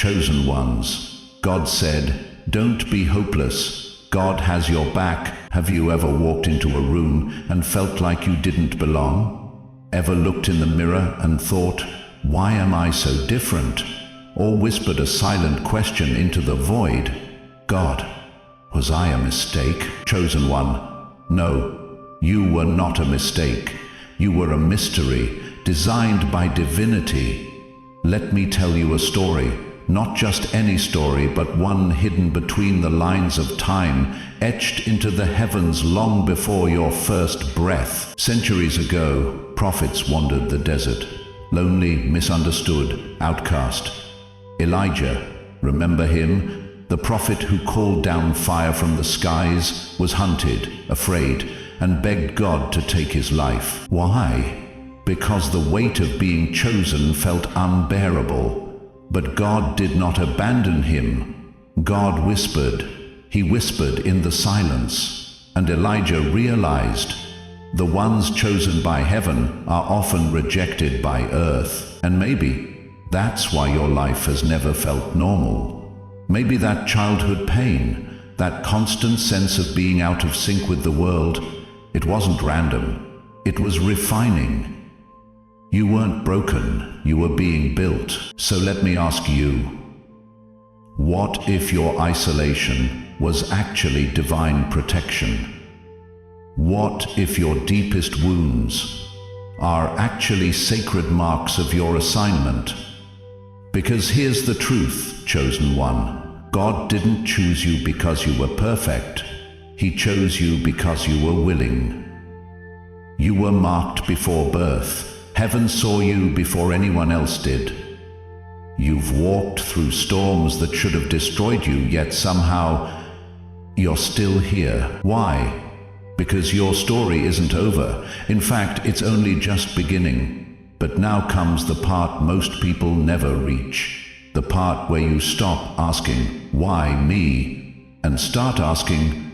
chosen ones. God said, "Don't be hopeless. God has your back." Have you ever walked into a room and felt like you didn't belong? Ever looked in the mirror and thought, "Why am I so different?" Or whispered a silent question into the void, "God, was I a mistake?" Chosen one, no, you were not a mistake. You were a mystery, designed by divinity. Let me tell you a story, not just any story, but one hidden between the lines of time, etched into the heavens long before your first breath. Centuries ago, prophets wandered the desert, lonely, misunderstood, outcast. Elijah, remember him? The prophet who called down fire from the skies, was hunted, afraid, and begged God to take his life. Why? Because the weight of being chosen felt unbearable. But God did not abandon him. God whispered. He whispered in the silence. And Elijah realized, the ones chosen by heaven are often rejected by earth. And maybe that's why your life has never felt normal. Maybe that childhood pain, that constant sense of being out of sync with the world, it wasn't random. It was refining. You weren't broken, you were being built. So let me ask you, what if your isolation was actually divine protection? What if your deepest wounds are actually sacred marks of your assignment? Because here's the truth, chosen one. God didn't choose you because you were perfect. He chose you because you were willing. You were marked before birth. Heaven saw you before anyone else did. You've walked through storms that should have destroyed you, yet somehow you're still here. Why? Because your story isn't over. In fact, it's only just beginning. But now comes the part most people never reach. The part where you stop asking, "Why me?" and start asking,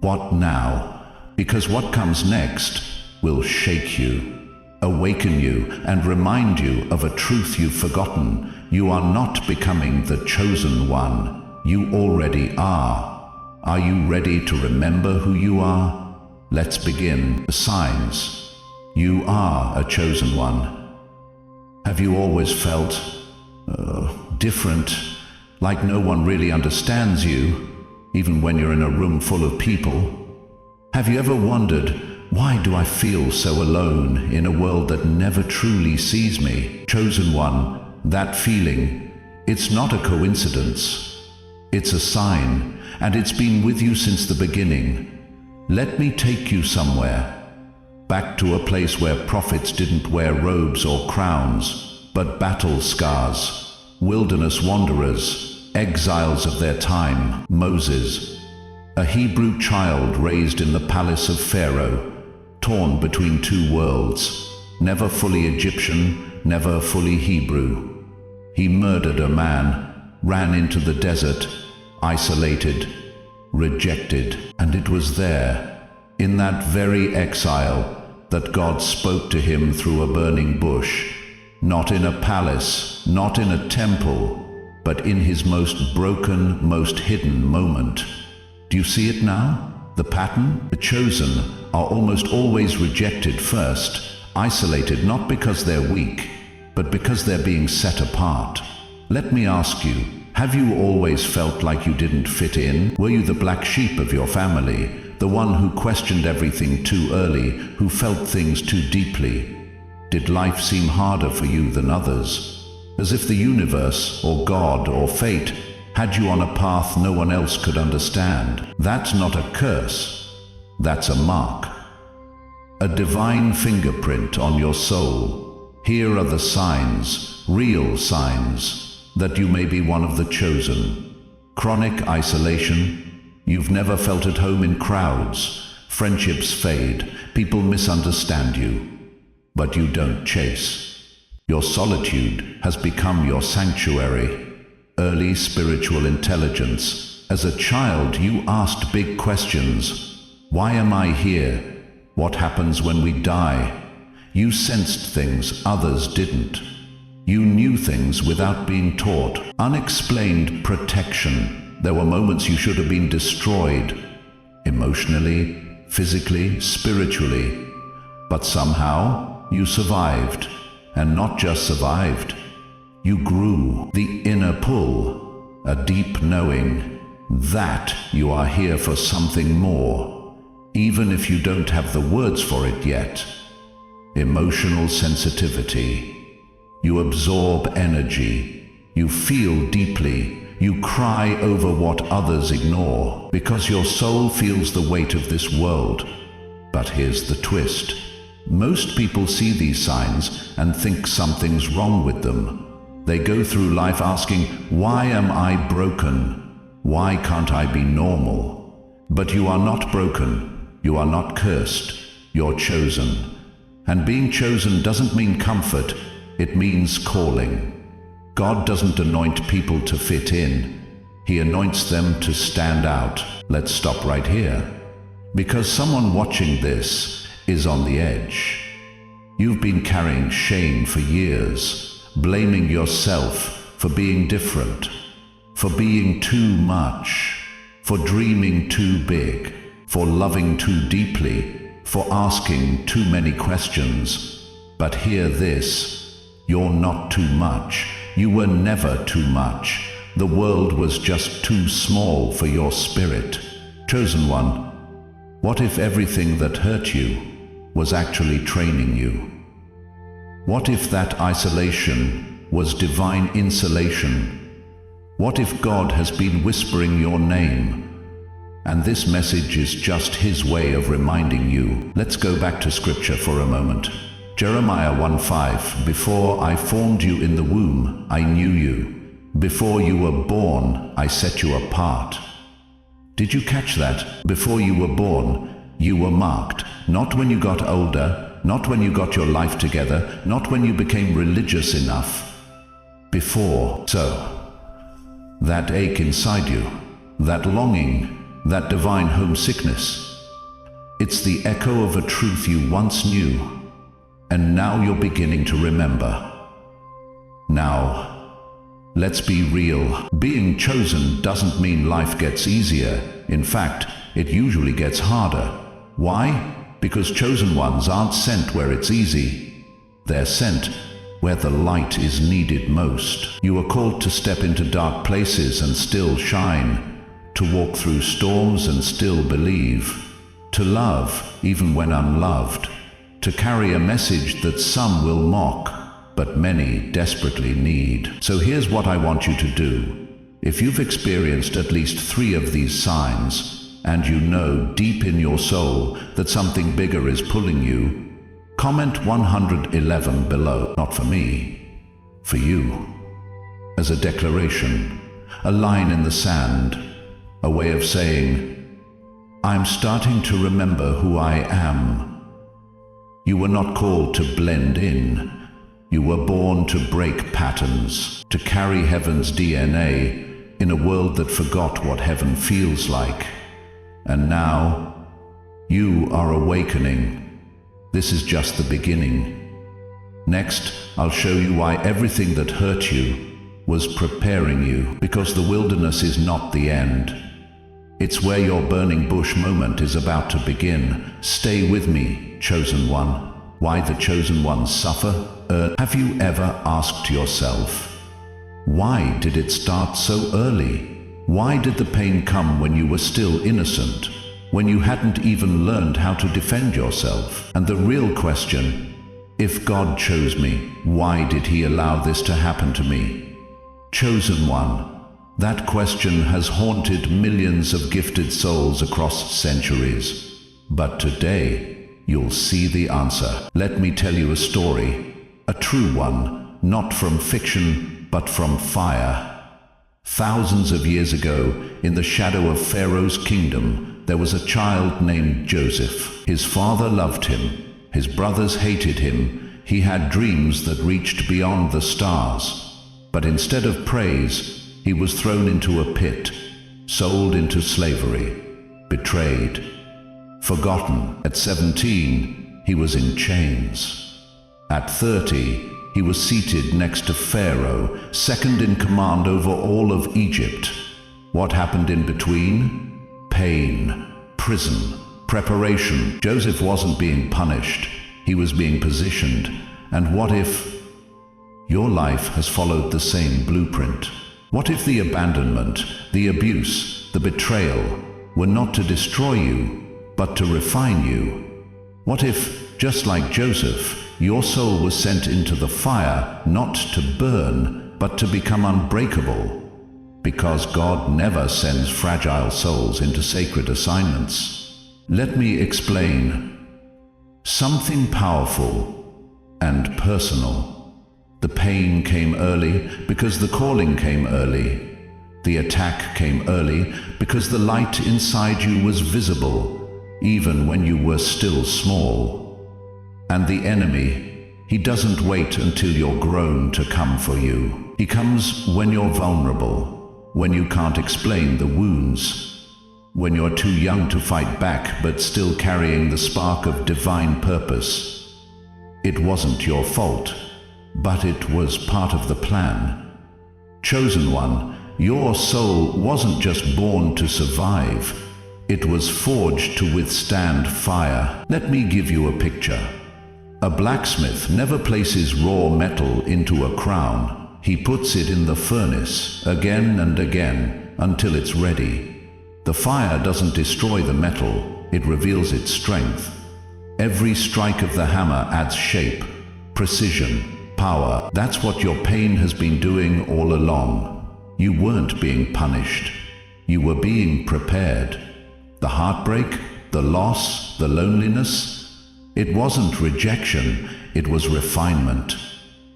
"What now?" Because what comes next will shake you, awaken you, and remind you of a truth you've forgotten. You are not becoming the chosen one. You already are. Are you ready to remember who you are? Let's begin. The signs. You are a chosen one. Have you always felt different, like no one really understands you, even when you're in a room full of people? Have you ever wondered, why do I feel so alone in a world that never truly sees me? Chosen one, that feeling, it's not a coincidence. It's a sign, and it's been with you since the beginning. Let me take you somewhere, back to a place where prophets didn't wear robes or crowns, but battle scars. Wilderness wanderers, exiles of their time. Moses, a Hebrew child raised in the palace of Pharaoh, torn between two worlds, never fully Egyptian, never fully Hebrew. He murdered a man, ran into the desert, isolated, rejected, and it was there, in that very exile, that God spoke to him through a burning bush. Not in a palace, not in a temple, but in his most broken, most hidden moment. Do you see it now? The pattern? The chosen are almost always rejected first, isolated not because they're weak, but because they're being set apart. Let me ask you, have you always felt like you didn't fit in? Were you the black sheep of your family, the one who questioned everything too early, who felt things too deeply? Did life seem harder for you than others? As if the universe, or God, or fate had you on a path no one else could understand. That's not a curse. That's a mark. A divine fingerprint on your soul. Here are the signs, real signs, that you may be one of the chosen. Chronic isolation. You've never felt at home in crowds. Friendships fade. People misunderstand you. But you don't chase. Your solitude has become your sanctuary. Early spiritual intelligence. As a child, you asked big questions. Why am I here? What happens when we die? You sensed things others didn't. You knew things without being taught. Unexplained protection. There were moments you should have been destroyed. Emotionally, physically, spiritually. But somehow, you survived. And not just survived. You grew. The inner pull. A deep knowing that you are here for something more, even if you don't have the words for it yet. Emotional sensitivity. You absorb energy. You feel deeply. You cry over what others ignore, because your soul feels the weight of this world. But here's the twist. Most people see these signs and think something's wrong with them. They go through life asking, why am I broken? Why can't I be normal? But you are not broken. You are not cursed. You're chosen. And being chosen doesn't mean comfort. It means calling. God doesn't anoint people to fit in. He anoints them to stand out. Let's stop right here. Because someone watching this is on the edge. You've been carrying shame for years, blaming yourself for being different, for being too much, for dreaming too big, for loving too deeply, for asking too many questions. But hear this, you're not too much. You were never too much. The world was just too small for your spirit. Chosen one, what if everything that hurt you was actually training you? What if that isolation was divine insulation? What if God has been whispering your name, and this message is just His way of reminding you? Let's go back to Scripture for a moment. Jeremiah 1:5, before I formed you in the womb, I knew you. Before you were born, I set you apart. Did you catch that? Before you were born, you were marked. Not when you got older, not when you got your life together, not when you became religious enough. Before. So, that ache inside you, that longing, that divine homesickness, it's the echo of a truth you once knew, and now you're beginning to remember. Now, let's be real. Being chosen doesn't mean life gets easier. In fact, it usually gets harder. Why? Because chosen ones aren't sent where it's easy. They're sent where the light is needed most. You are called to step into dark places and still shine, to walk through storms and still believe, to love even when unloved, to carry a message that some will mock, but many desperately need. So here's what I want you to do. If you've experienced at least 3 of these signs, and you know deep in your soul that something bigger is pulling you, comment 111 below. Not for me, for you. As a declaration, a line in the sand, a way of saying, I'm starting to remember who I am. You were not called to blend in. You were born to break patterns, to carry heaven's DNA in a world that forgot what heaven feels like. And now, you are awakening. This is just the beginning. Next, I'll show you why everything that hurt you was preparing you, because the wilderness is not the end. It's where your burning bush moment is about to begin. Stay with me, chosen one. Why the chosen ones suffer? Have you ever asked yourself, why did it start so early? Why did the pain come when you were still innocent, when you hadn't even learned how to defend yourself? And the real question, if God chose me, why did He allow this to happen to me? Chosen one, that question has haunted millions of gifted souls across centuries. But today, you'll see the answer. Let me tell you a story, a true one, not from fiction, but from fire. Thousands of years ago, in the shadow of Pharaoh's kingdom, there was a child named Joseph. His father loved him. His brothers hated him. He had dreams that reached beyond the stars. But instead of praise, he was thrown into a pit, sold into slavery, betrayed, forgotten. At 17, he was in chains. At 30, He was seated next to Pharaoh, second in command over all of Egypt. What happened in between? Pain, prison, preparation. Joseph wasn't being punished. He was being positioned. And what if your life has followed the same blueprint? What if the abandonment, the abuse, the betrayal were not to destroy you, but to refine you? What if, just like Joseph, your soul was sent into the fire not to burn, but to become unbreakable? Because God never sends fragile souls into sacred assignments. Let me explain. Something powerful and personal. The pain came early because the calling came early. The attack came early because the light inside you was visible, even when you were still small. And the enemy, he doesn't wait until you're grown to come for you. He comes when you're vulnerable, when you can't explain the wounds, when you're too young to fight back but still carrying the spark of divine purpose. It wasn't your fault, but it was part of the plan. Chosen one, your soul wasn't just born to survive. It was forged to withstand fire. Let me give you a picture. A blacksmith never places raw metal into a crown. He puts it in the furnace again and again until it's ready. The fire doesn't destroy the metal, it reveals its strength. Every strike of the hammer adds shape, precision, power. That's what your pain has been doing all along. You weren't being punished. You were being prepared. The heartbreak, the loss, the loneliness, it wasn't rejection, it was refinement.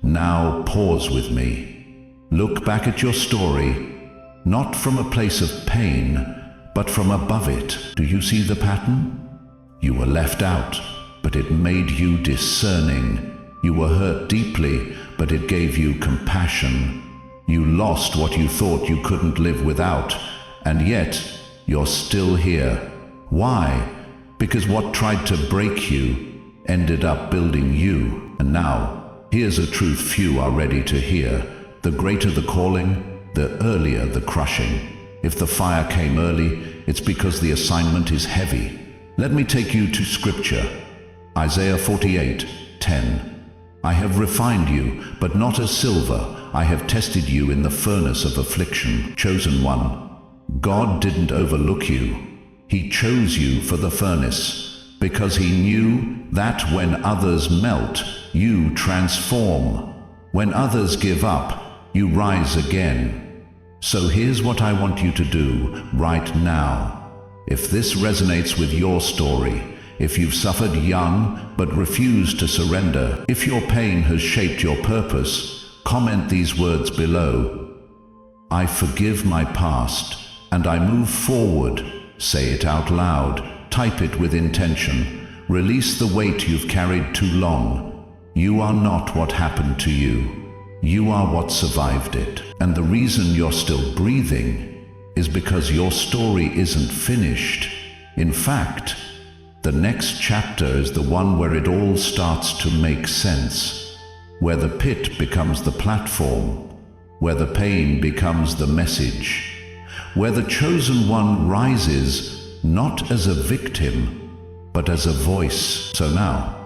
Now pause with me. Look back at your story, not from a place of pain, but from above it. Do you see the pattern? You were left out, but it made you discerning. You were hurt deeply, but it gave you compassion. You lost what you thought you couldn't live without, and yet you're still here. Why? Because what tried to break you ended up building you. And now, here's a truth few are ready to hear. The greater the calling, the earlier the crushing. If the fire came early, it's because the assignment is heavy. Let me take you to Scripture. Isaiah 48:10. I have refined you, but not as silver. I have tested you in the furnace of affliction. Chosen one. God didn't overlook you. He chose you for the furnace, because he knew that when others melt, you transform. When others give up, you rise again. So here's what I want you to do right now. If this resonates with your story, if you've suffered young but refused to surrender, if your pain has shaped your purpose, comment these words below. I forgive my past and I move forward. Say it out loud. Type it with intention. Release the weight you've carried too long. You are not what happened to you. You are what survived it. And the reason you're still breathing is because your story isn't finished. In fact, the next chapter is the one where it all starts to make sense, where the pit becomes the platform, where the pain becomes the message, where the chosen one rises not as a victim, but as a voice. So now,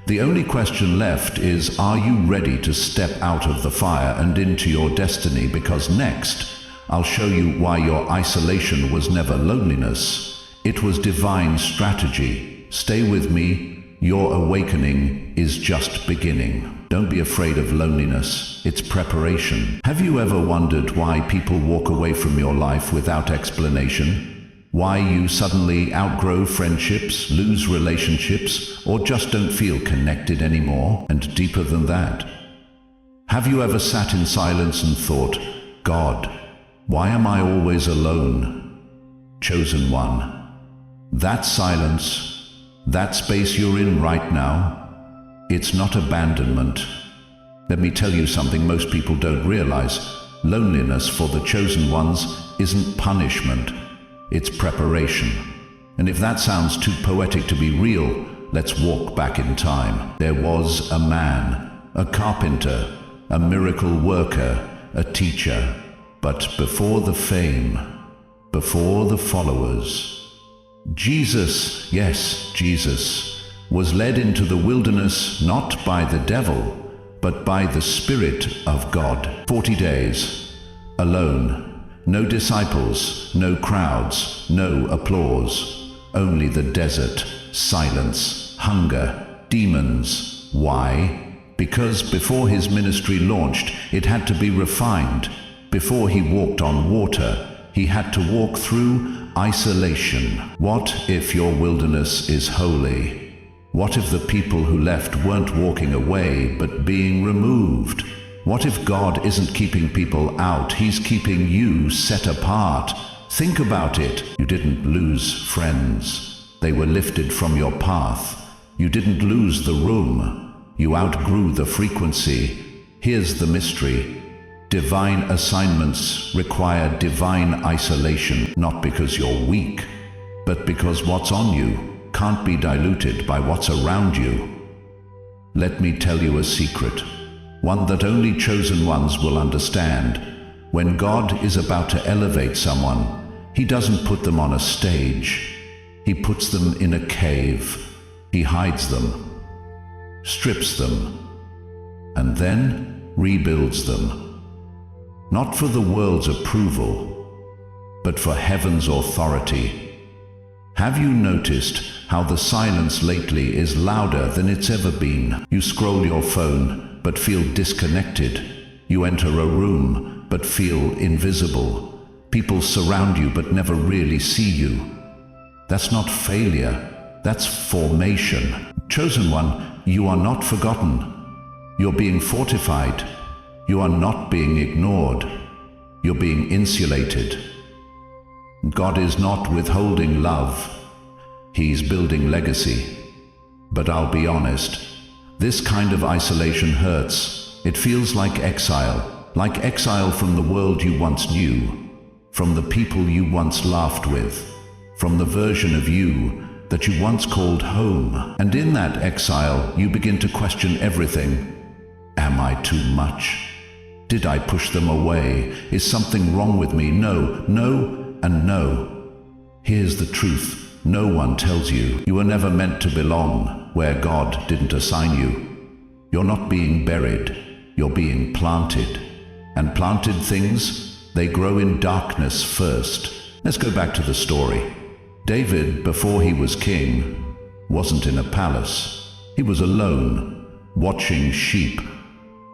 the only question left is, are you ready to step out of the fire and into your destiny? Because next, I'll show you why your isolation was never loneliness. It was divine strategy. Stay with me. Your awakening is just beginning. Don't be afraid of loneliness. It's preparation. Have you ever wondered why people walk away from your life without explanation? Why you suddenly outgrow friendships, lose relationships, or just don't feel connected anymore? And deeper than that, have you ever sat in silence and thought, God, why am I always alone? Chosen one. That silence, that space you're in right now, it's not abandonment. Let me tell you something most people don't realize. Loneliness for the chosen ones isn't punishment, it's preparation. And if that sounds too poetic to be real, let's walk back in time. There was a man, a carpenter, a miracle worker, a teacher. But before the fame, before the followers, Jesus, yes, Jesus, was led into the wilderness not by the devil, but by the Spirit of God. 40 days, alone, no disciples, no crowds, no applause, only the desert, silence, hunger, demons. Why? Because before his ministry launched, it had to be refined. Before he walked on water, he had to walk through isolation. What if your wilderness is holy? What if the people who left weren't walking away, but being removed? What if God isn't keeping people out, he's keeping you set apart? Think about it. You didn't lose friends. They were lifted from your path. You didn't lose the room. You outgrew the frequency. Here's the mystery. Divine assignments require divine isolation, not because you're weak, but because what's on you can't be diluted by what's around you. Let me tell you a secret, one that only chosen ones will understand. When God is about to elevate someone, he doesn't put them on a stage. He puts them in a cave. He hides them, strips them, and then rebuilds them. Not for the world's approval, but for heaven's authority. Have you noticed how the silence lately is louder than it's ever been? You scroll your phone, but feel disconnected. You enter a room, but feel invisible. People surround you, but never really see you. That's not failure, that's formation. Chosen one, you are not forgotten. You're being fortified. You are not being ignored. You're being insulated. God is not withholding love. He's building legacy. But I'll be honest, this kind of isolation hurts. It feels like exile from the world you once knew, from the people you once laughed with, from the version of you that you once called home. And in that exile, you begin to question everything. Am I too much? Did I push them away? Is something wrong with me? No, and no. Here's the truth. No one tells you. You were never meant to belong where God didn't assign you. You're not being buried. You're being planted. And planted things, they grow in darkness first. Let's go back to the story. David, before he was king, wasn't in a palace. He was alone, watching sheep.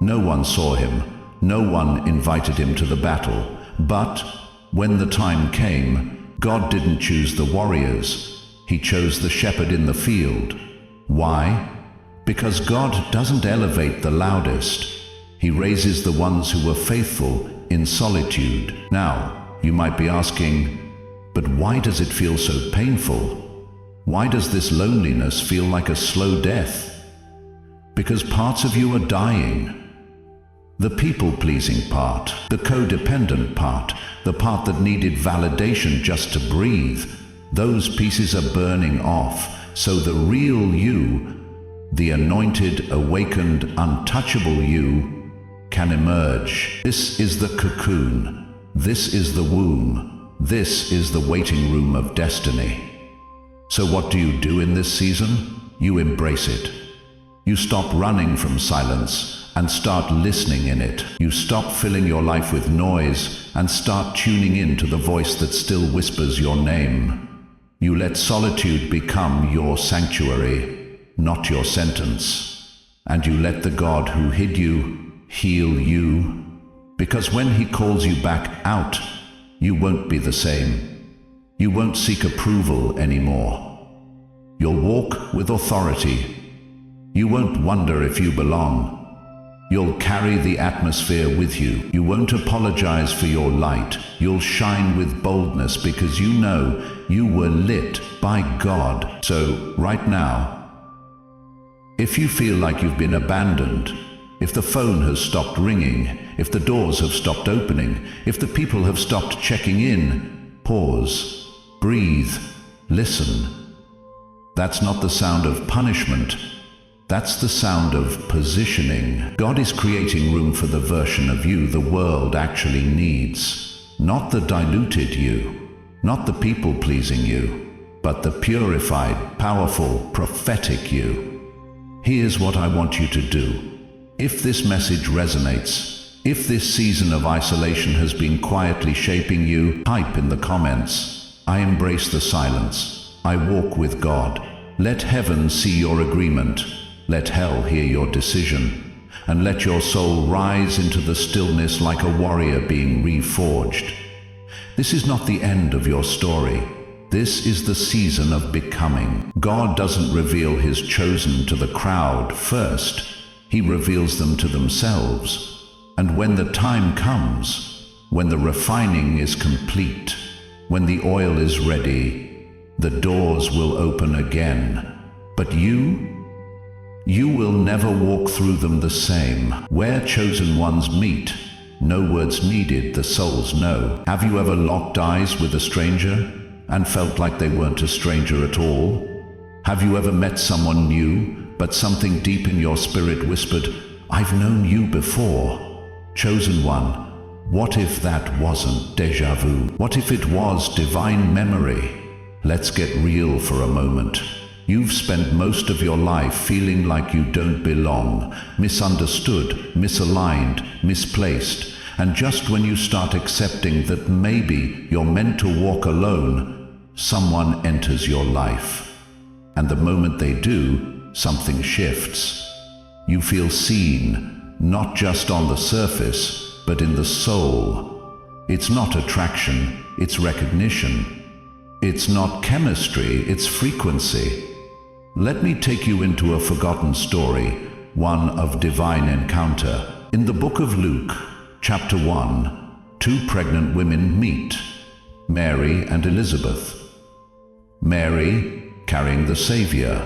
No one saw him. No one invited him to the battle. But when the time came, God didn't choose the warriors. He chose the shepherd in the field. Why? Because God doesn't elevate the loudest. He raises the ones who were faithful in solitude. Now, you might be asking, but why does it feel so painful? Why does this loneliness feel like a slow death? Because parts of you are dying. The people-pleasing part, the codependent part, the part that needed validation just to breathe, those pieces are burning off, so the real you, the anointed, awakened, untouchable you, can emerge. This is the cocoon. This is the womb. This is the waiting room of destiny. So what do you do in this season? You embrace it. You stop running from silence and start listening in it. You stop filling your life with noise and start tuning in to the voice that still whispers your name. You let solitude become your sanctuary, not your sentence. And you let the God who hid you heal you. Because when he calls you back out, you won't be the same. You won't seek approval anymore. You'll walk with authority. You won't wonder if you belong. You'll carry the atmosphere with you. You won't apologize for your light. You'll shine with boldness because you know you were lit by God. So, right now, if you feel like you've been abandoned, if the phone has stopped ringing, if the doors have stopped opening, if the people have stopped checking in, pause, breathe, listen. That's not the sound of punishment. That's the sound of positioning. God is creating room for the version of you the world actually needs. Not the diluted you, not the people-pleasing you, but the purified, powerful, prophetic you. Here's what I want you to do. If this message resonates, if this season of isolation has been quietly shaping you, type in the comments, "I embrace the silence. I walk with God." Let heaven see your agreement. Let hell hear your decision. And let your soul rise into the stillness like a warrior being reforged. This is not the end of your story. This is the season of becoming. God doesn't reveal his chosen to the crowd first. He reveals them to themselves. And when the time comes, when the refining is complete, when the oil is ready, the doors will open again. But you will never walk through them the same. Where chosen ones meet, no words needed, the souls know. Have you ever locked eyes with a stranger and felt like they weren't a stranger at all? Have you ever met someone new, but something deep in your spirit whispered, "I've known you before"? Chosen one, what if that wasn't déjà vu? What if it was divine memory? Let's get real for a moment. You've spent most of your life feeling like you don't belong, misunderstood, misaligned, misplaced, and just when you start accepting that maybe you're meant to walk alone, someone enters your life. And the moment they do, something shifts. You feel seen, not just on the surface, but in the soul. It's not attraction, it's recognition. It's not chemistry, it's frequency. Let me take you into a forgotten story, one of divine encounter. In the book of Luke, chapter 1, two pregnant women meet, Mary and Elizabeth. Mary carrying the Savior,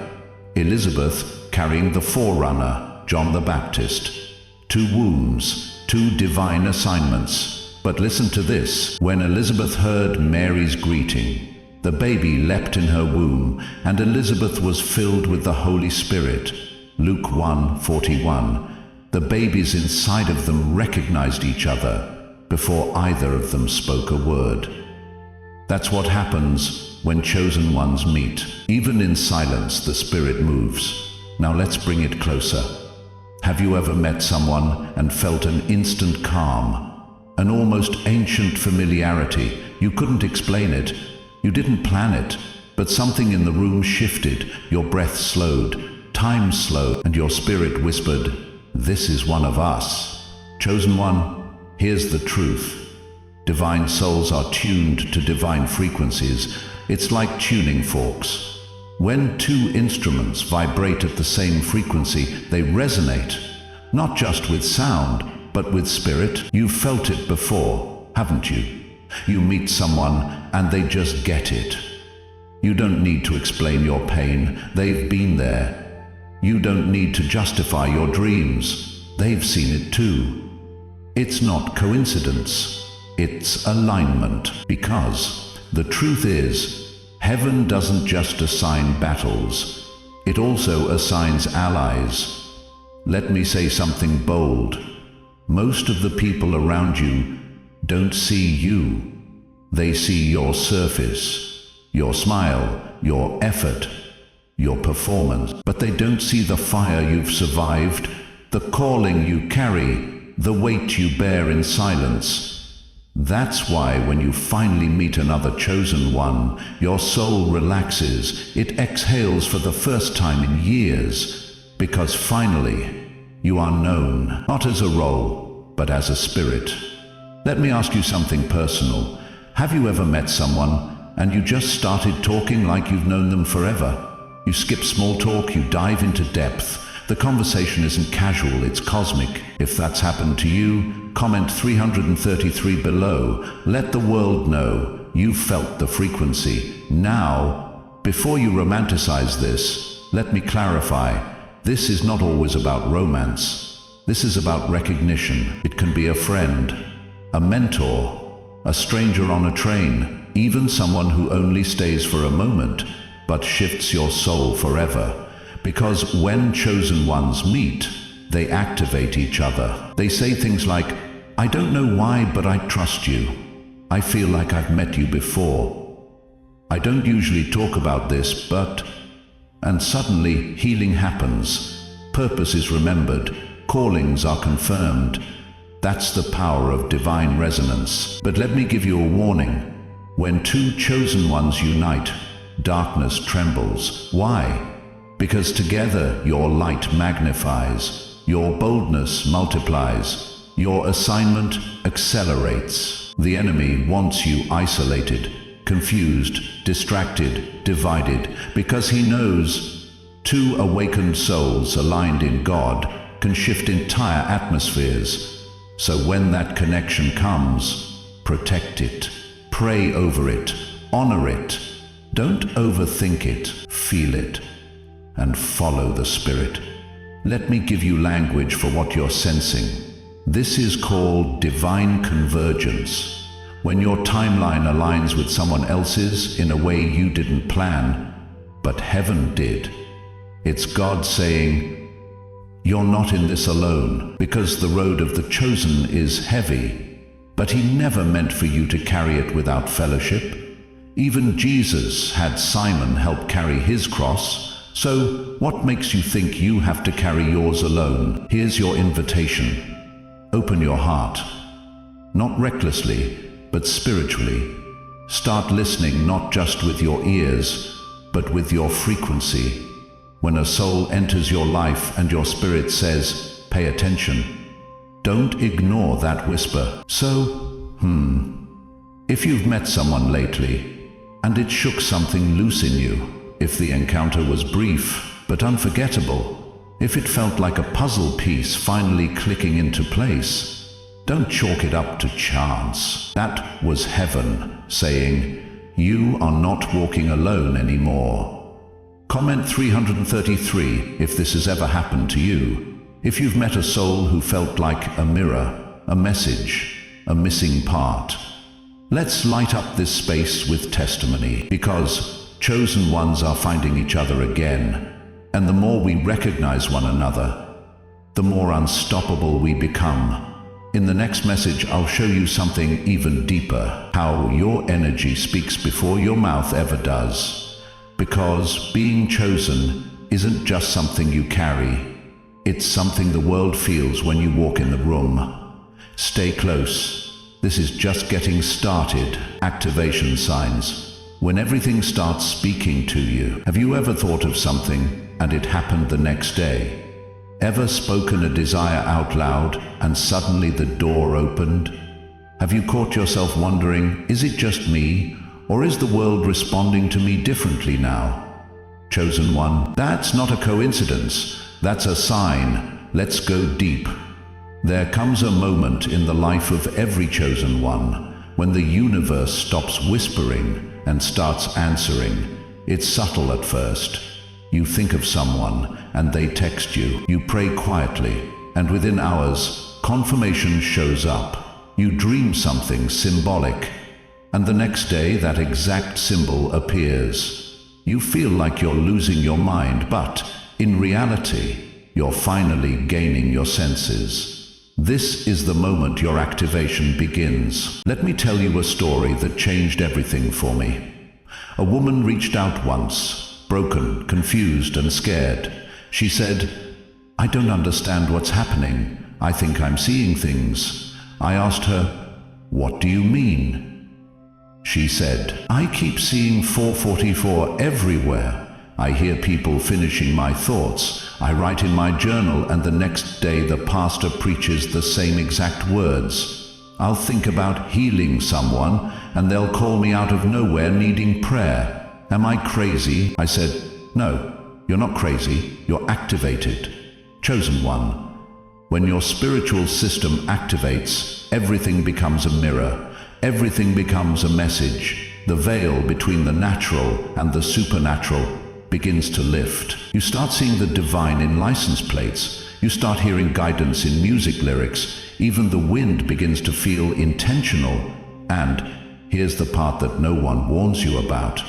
Elizabeth carrying the forerunner, John the Baptist. Two wombs, two divine assignments. But listen to this. When Elizabeth heard Mary's greeting, the baby leapt in her womb, and Elizabeth was filled with the Holy Spirit. Luke 1:41. The babies inside of them recognized each other before either of them spoke a word. That's what happens when chosen ones meet. Even in silence, the Spirit moves. Now let's bring it closer. Have you ever met someone and felt an instant calm, an almost ancient familiarity? You couldn't explain it. You didn't plan it, but something in the room shifted, your breath slowed, time slowed, and your spirit whispered, "This is one of us." Chosen one, here's the truth. Divine souls are tuned to divine frequencies. It's like tuning forks. When two instruments vibrate at the same frequency, they resonate, not just with sound, but with spirit. You've felt it before, haven't you? You meet someone and they just get it. You don't need to explain your pain, they've been there. You don't need to justify your dreams, they've seen it too. It's not coincidence, it's alignment. Because the truth is, heaven doesn't just assign battles, it also assigns allies. Let me say something bold. Most of the people around you don't see you. They see your surface, your smile, your effort, your performance. But they don't see the fire you've survived, the calling you carry, the weight you bear in silence. That's why when you finally meet another chosen one, your soul relaxes. It exhales for the first time in years, because finally you are known, not as a role, but as a spirit. Let me ask you something personal. Have you ever met someone and you just started talking like you've known them forever? You skip small talk, you dive into depth. The conversation isn't casual, it's cosmic. If that's happened to you, comment 333 below. Let the world know you felt the frequency. Now, before you romanticize this, let me clarify. This is not always about romance. This is about recognition. It can be a friend, a mentor, a stranger on a train, even someone who only stays for a moment, but shifts your soul forever. Because when chosen ones meet, they activate each other. They say things like, "I don't know why, but I trust you. I feel like I've met you before. I don't usually talk about this, but..." And suddenly healing happens. Purpose is remembered. Callings are confirmed. That's the power of divine resonance. But let me give you a warning. When two chosen ones unite, darkness trembles. Why? Because together your light magnifies, your boldness multiplies, your assignment accelerates. The enemy wants you isolated, confused, distracted, divided, because he knows two awakened souls aligned in God can shift entire atmospheres. So when that connection comes, protect it, pray over it, honor it. Don't overthink it, feel it, and follow the Spirit. Let me give you language for what you're sensing. This is called divine convergence. When your timeline aligns with someone else's in a way you didn't plan, but heaven did. It's God saying, "You're not in this alone," because the road of the chosen is heavy, but he never meant for you to carry it without fellowship. Even Jesus had Simon help carry his cross. So what makes you think you have to carry yours alone? Here's your invitation. Open your heart. Not recklessly, but spiritually. Start listening not just with your ears, but with your frequency. When a soul enters your life and your spirit says, "Pay attention," don't ignore that whisper. So, if you've met someone lately, and it shook something loose in you, if the encounter was brief but unforgettable, if it felt like a puzzle piece finally clicking into place, don't chalk it up to chance. That was heaven saying, "You are not walking alone anymore." Comment 333 if this has ever happened to you. If you've met a soul who felt like a mirror, a message, a missing part. Let's light up this space with testimony, because chosen ones are finding each other again. And the more we recognize one another, the more unstoppable we become. In the next message, I'll show you something even deeper, how your energy speaks before your mouth ever does. Because being chosen isn't just something you carry, it's something the world feels when you walk in the room. Stay close. This is just getting started. Activation signs. When everything starts speaking to you. Have you ever thought of something and it happened the next day? Ever spoken a desire out loud and suddenly the door opened? Have you caught yourself wondering, is it just me, or is the world responding to me differently now? Chosen one, that's not a coincidence. That's a sign. Let's go deep. There comes a moment in the life of every chosen one when the universe stops whispering and starts answering. It's subtle at first. You think of someone and they text you. You pray quietly, and within hours, confirmation shows up. You dream something symbolic, and the next day that exact symbol appears. You feel like you're losing your mind, but in reality, you're finally gaining your senses. This is the moment your activation begins. Let me tell you a story that changed everything for me. A woman reached out once, broken, confused, and scared. She said, "I don't understand what's happening. I think I'm seeing things." I asked her, "What do you mean?" She said, "I keep seeing 444 everywhere. I hear people finishing my thoughts. I write in my journal, and the next day the pastor preaches the same exact words. I'll think about healing someone, and they'll call me out of nowhere needing prayer. Am I crazy?" I said, "No, you're not crazy. You're activated. Chosen one. When your spiritual system activates, everything becomes a mirror. Everything becomes a message. The veil between the natural and the supernatural begins to lift. You start seeing the divine in license plates. You start hearing guidance in music lyrics. Even the wind begins to feel intentional. And here's the part that no one warns you about.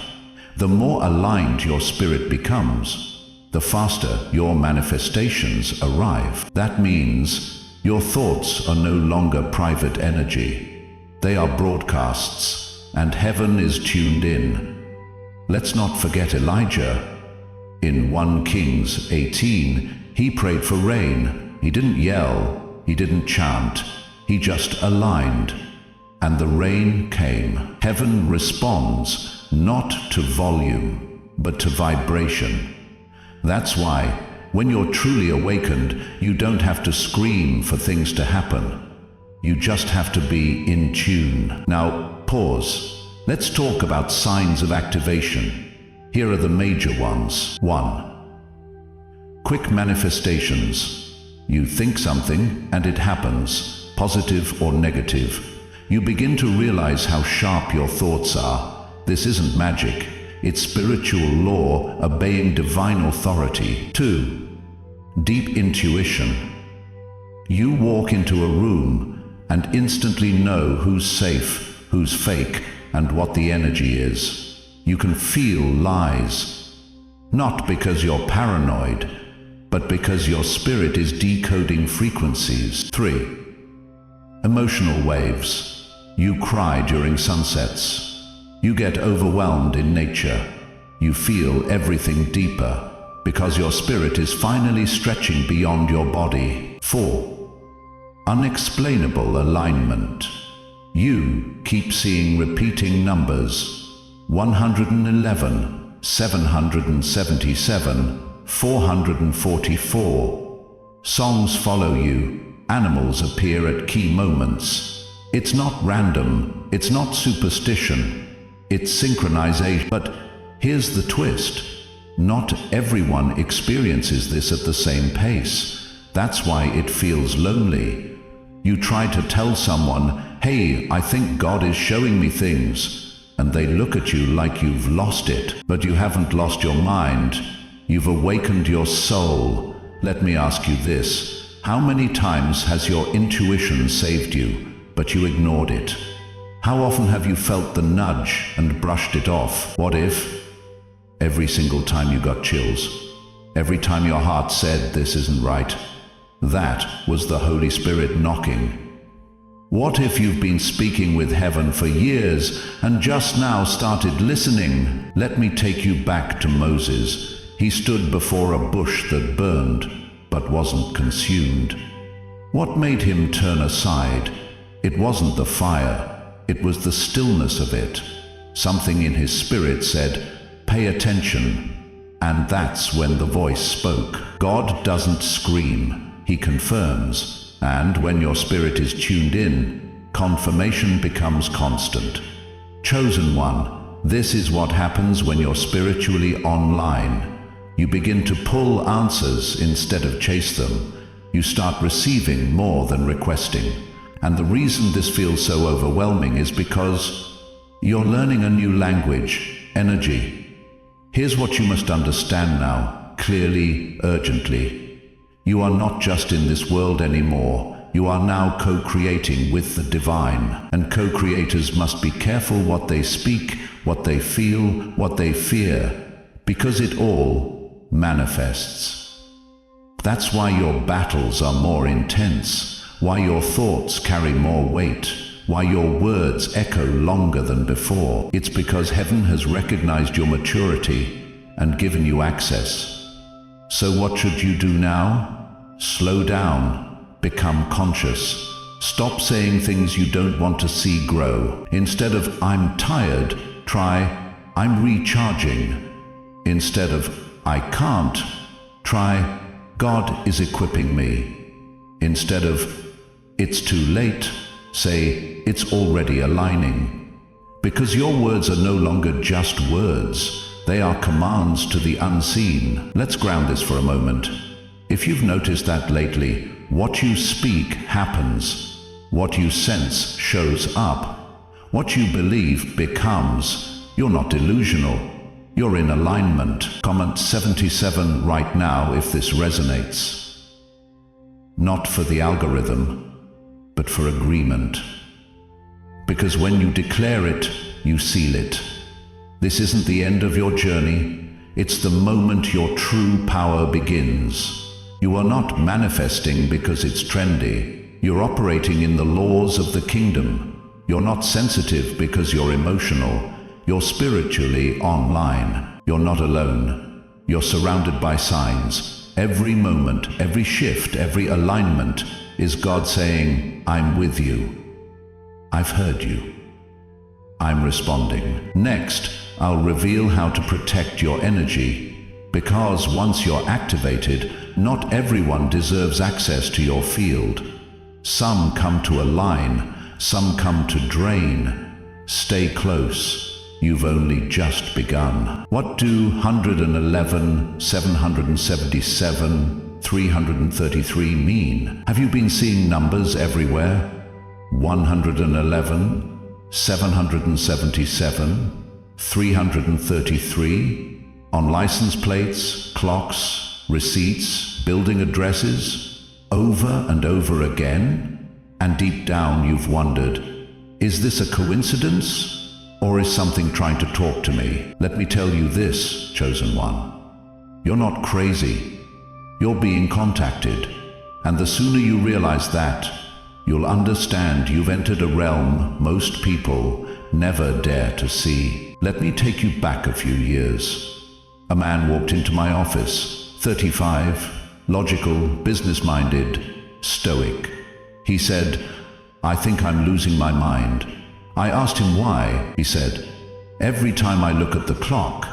The more aligned your spirit becomes, the faster your manifestations arrive. That means your thoughts are no longer private energy. They are broadcasts, and heaven is tuned in. Let's not forget Elijah. In 1 Kings 18, he prayed for rain. He didn't yell, he didn't chant, he just aligned. And the rain came. Heaven responds not to volume, but to vibration. That's why, when you're truly awakened, you don't have to scream for things to happen. You just have to be in tune. Now, pause. Let's talk about signs of activation. Here are the major ones. 1. Quick manifestations. You think something, and it happens, positive or negative. You begin to realize how sharp your thoughts are. This isn't magic. It's spiritual law obeying divine authority. 2. Deep intuition. You walk into a room and instantly know who's safe, who's fake, and what the energy is. You can feel lies. Not because you're paranoid, but because your spirit is decoding frequencies. 3. Emotional waves. You cry during sunsets. You get overwhelmed in nature. You feel everything deeper because your spirit is finally stretching beyond your body. 4. Unexplainable alignment. You keep seeing repeating numbers. 111, 777, 444. Songs follow you. Animals appear at key moments. It's not random, it's not superstition, it's synchronization. But here's the twist. Not everyone experiences this at the same pace. That's why it feels lonely. You try to tell someone, hey, I think God is showing me things, and they look at you like you've lost it. But you haven't lost your mind. You've awakened your soul. Let me ask you this. How many times has your intuition saved you, but you ignored it? How often have you felt the nudge and brushed it off? What if? Every single time you got chills. Every time your heart said, this isn't right. That was the Holy Spirit knocking. What if you've been speaking with heaven for years and just now started listening? Let me take you back to Moses. He stood before a bush that burned, but wasn't consumed. What made him turn aside? It wasn't the fire, it was the stillness of it. Something in his spirit said, pay attention. And that's when the voice spoke. God doesn't scream, he confirms. And when your spirit is tuned in, confirmation becomes constant. Chosen one, this is what happens when you're spiritually online. You begin to pull answers instead of chase them. You start receiving more than requesting. And the reason this feels so overwhelming is because you're learning a new language, energy. Here's what you must understand now, clearly, urgently. You are not just in this world anymore. You are now co-creating with the divine. And co-creators must be careful what they speak, what they feel, what they fear, because it all manifests. That's why your battles are more intense, why your thoughts carry more weight, why your words echo longer than before. It's because heaven has recognized your maturity and given you access. So what should you do now? Slow down, become conscious. Stop saying things you don't want to see grow. Instead of I'm tired, try I'm recharging. Instead of I can't, try God is equipping me. Instead of it's too late, say it's already aligning. Because your words are no longer just words, they are commands to the unseen. Let's ground this for a moment. If you've noticed that lately, what you speak happens. What you sense shows up. What you believe becomes. You're not delusional. You're in alignment. Comment 77 right now if this resonates. Not for the algorithm, but for agreement. Because when you declare it, you seal it. This isn't the end of your journey. It's the moment your true power begins. You are not manifesting because it's trendy. You're operating in the laws of the kingdom. You're not sensitive because you're emotional. You're spiritually online. You're not alone. You're surrounded by signs. Every moment, every shift, every alignment is God saying, I'm with you. I've heard you. I'm responding. Next, I'll reveal how to protect your energy, because once you're activated, not everyone deserves access to your field. Some come to align, some come to drain. Stay close. You've only just begun. What do 111, 777, 333 mean? Have you been seeing numbers everywhere? 111, 777, 333, on license plates, clocks, receipts, building addresses, over and over again? And deep down you've wondered, is this a coincidence? Or is something trying to talk to me? Let me tell you this, chosen one. You're not crazy. You're being contacted. And the sooner you realize that, you'll understand you've entered a realm most people never dare to see. Let me take you back a few years. A man walked into my office, 35, logical, business-minded, stoic. He said, I think I'm losing my mind. I asked him why. He said, every time I look at the clock,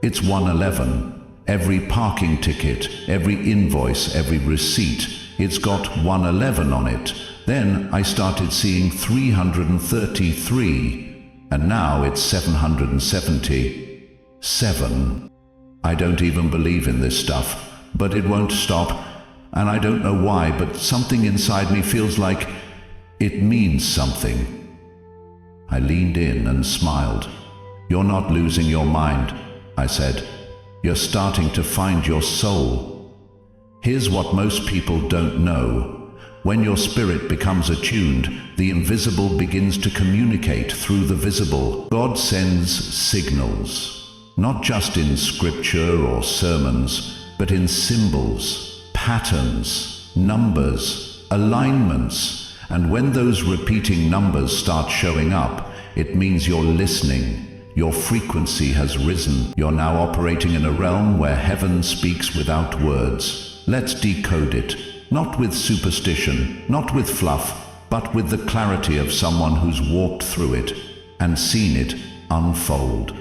it's 111. Every parking ticket, every invoice, every receipt, it's got 111 on it. Then I started seeing 333, and now it's 777. I don't even believe in this stuff, but it won't stop, and I don't know why, but something inside me feels like it means something. I leaned in and smiled. You're not losing your mind, I said. You're starting to find your soul. Here's what most people don't know. When your spirit becomes attuned, the invisible begins to communicate through the visible. God sends signals, not just in scripture or sermons, but in symbols, patterns, numbers, alignments. And when those repeating numbers start showing up, it means you're listening. Your frequency has risen. You're now operating in a realm where heaven speaks without words. Let's decode it. Not with superstition, not with fluff, but with the clarity of someone who's walked through it and seen it unfold.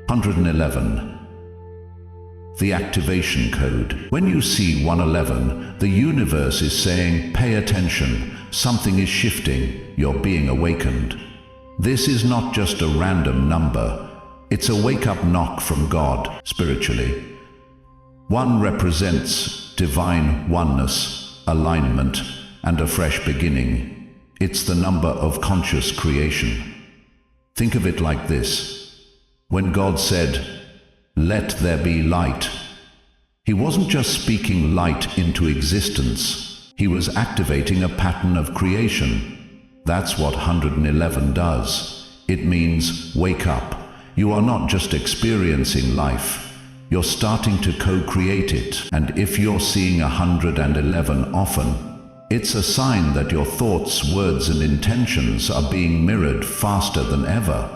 111. The activation code. When you see 111, the universe is saying, pay attention. Something is shifting. You're being awakened. This is not just a random number. It's a wake-up knock from God, spiritually. 1 represents divine oneness, alignment, and a fresh beginning. It's the number of conscious creation. Think of it like this. When God said, let there be light, He wasn't just speaking light into existence. He was activating a pattern of creation. That's what 111 does. It means wake up. You are not just experiencing life. You're starting to co-create it. And if you're seeing 111 often, it's a sign that your thoughts, words, and intentions are being mirrored faster than ever.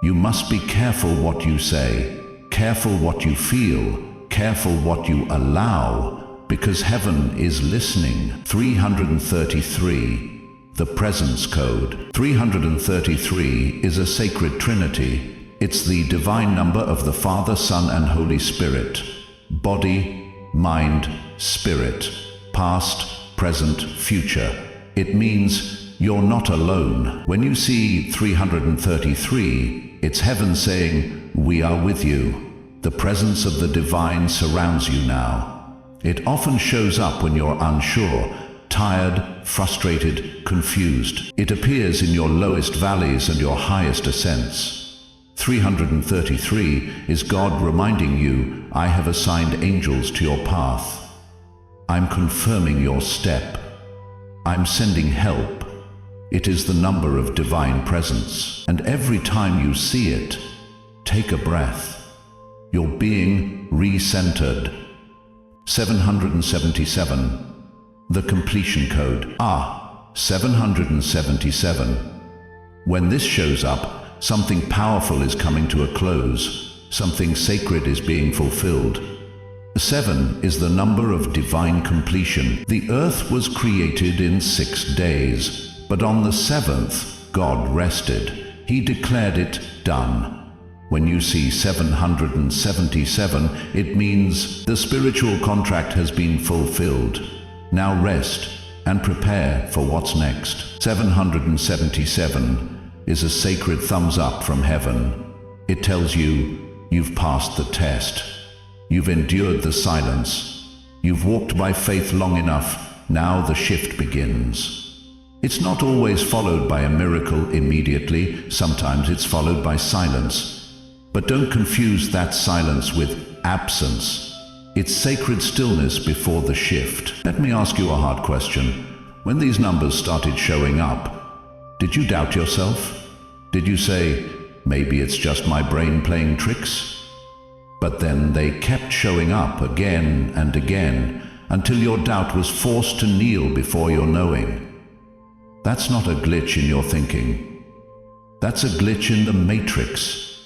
You must be careful what you say, careful what you feel, careful what you allow, because heaven is listening. 333. The presence code. 333 is a sacred trinity. It's the divine number of the Father, Son, and Holy Spirit. Body, mind, spirit. Past, present, future. It means you're not alone. When you see 333, it's heaven saying, we are with you. The presence of the divine surrounds you now. It often shows up when you're unsure, tired, frustrated, confused. It appears in your lowest valleys and your highest ascents. 333 is God reminding you, I have assigned angels to your path. I'm confirming your step. I'm sending help. It is the number of divine presence. And every time you see it, take a breath. your being re-centered. 777. The completion code. 777. When this shows up, something powerful is coming to a close. Something sacred is being fulfilled. 7 is the number of divine completion. The earth was created in 6 days, but on the 7th, God rested. He declared it done. When you see 777, it means the spiritual contract has been fulfilled. Now rest and prepare for what's next. 777 is a sacred thumbs up from heaven. It tells you you've passed the test. You've endured the silence. You've walked by faith long enough. Now the shift begins. It's not always followed by a miracle immediately. Sometimes it's followed by silence. But don't confuse that silence with absence. It's sacred stillness before the shift. Let me ask you a hard question. When these numbers started showing up, did you doubt yourself? Did you say, maybe it's just my brain playing tricks? But then they kept showing up again and again until your doubt was forced to kneel before your knowing. That's not a glitch in your thinking. That's a glitch in the matrix.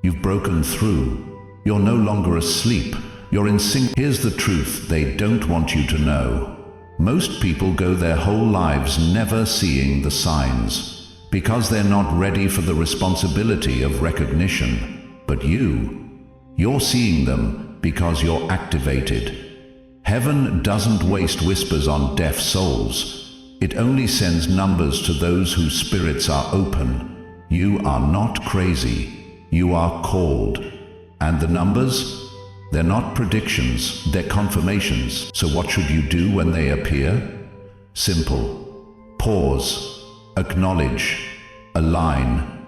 You've broken through. You're no longer asleep. You're in sync. Here's the truth they don't want you to know. Most people go their whole lives never seeing the signs because they're not ready for the responsibility of recognition. But you're seeing them because you're activated. Heaven doesn't waste whispers on deaf souls. It only sends numbers to those whose spirits are open. You are not crazy. You are called. And the numbers? They're not predictions, they're confirmations. So what should you do when they appear? Simple. Pause. Acknowledge. Align.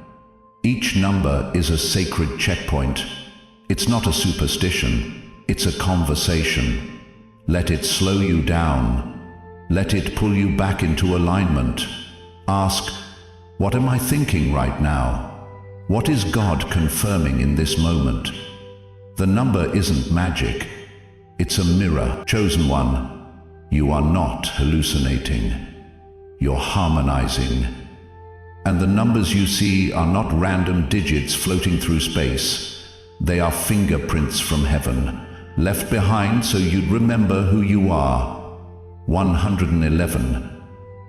Each number is a sacred checkpoint. It's not a superstition. It's a conversation. Let it slow you down. Let it pull you back into alignment. Ask, what am I thinking right now? What is God confirming in this moment? The number isn't magic. It's a mirror. Chosen one, you are not hallucinating. You're harmonizing. And the numbers you see are not random digits floating through space. They are fingerprints from heaven, left behind so you'd remember who you are. 111.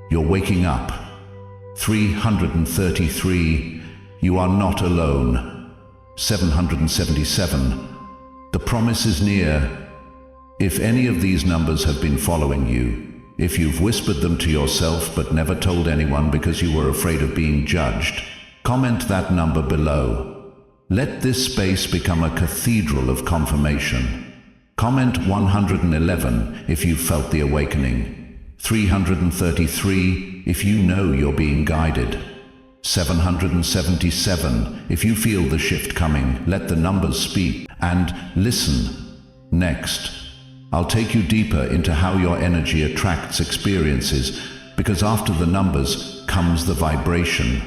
You're waking up. 333. You are not alone. 777. The promise is near. If any of these numbers have been following you, if you've whispered them to yourself but never told anyone because you were afraid of being judged, comment that number below. Let this space become a cathedral of confirmation. Comment 111 if you felt the awakening. 333 if you know you're being guided. 777 if you feel the shift coming. Let the numbers speak and listen. Next, I'll take you deeper into how your energy attracts experiences, because after the numbers comes the vibration.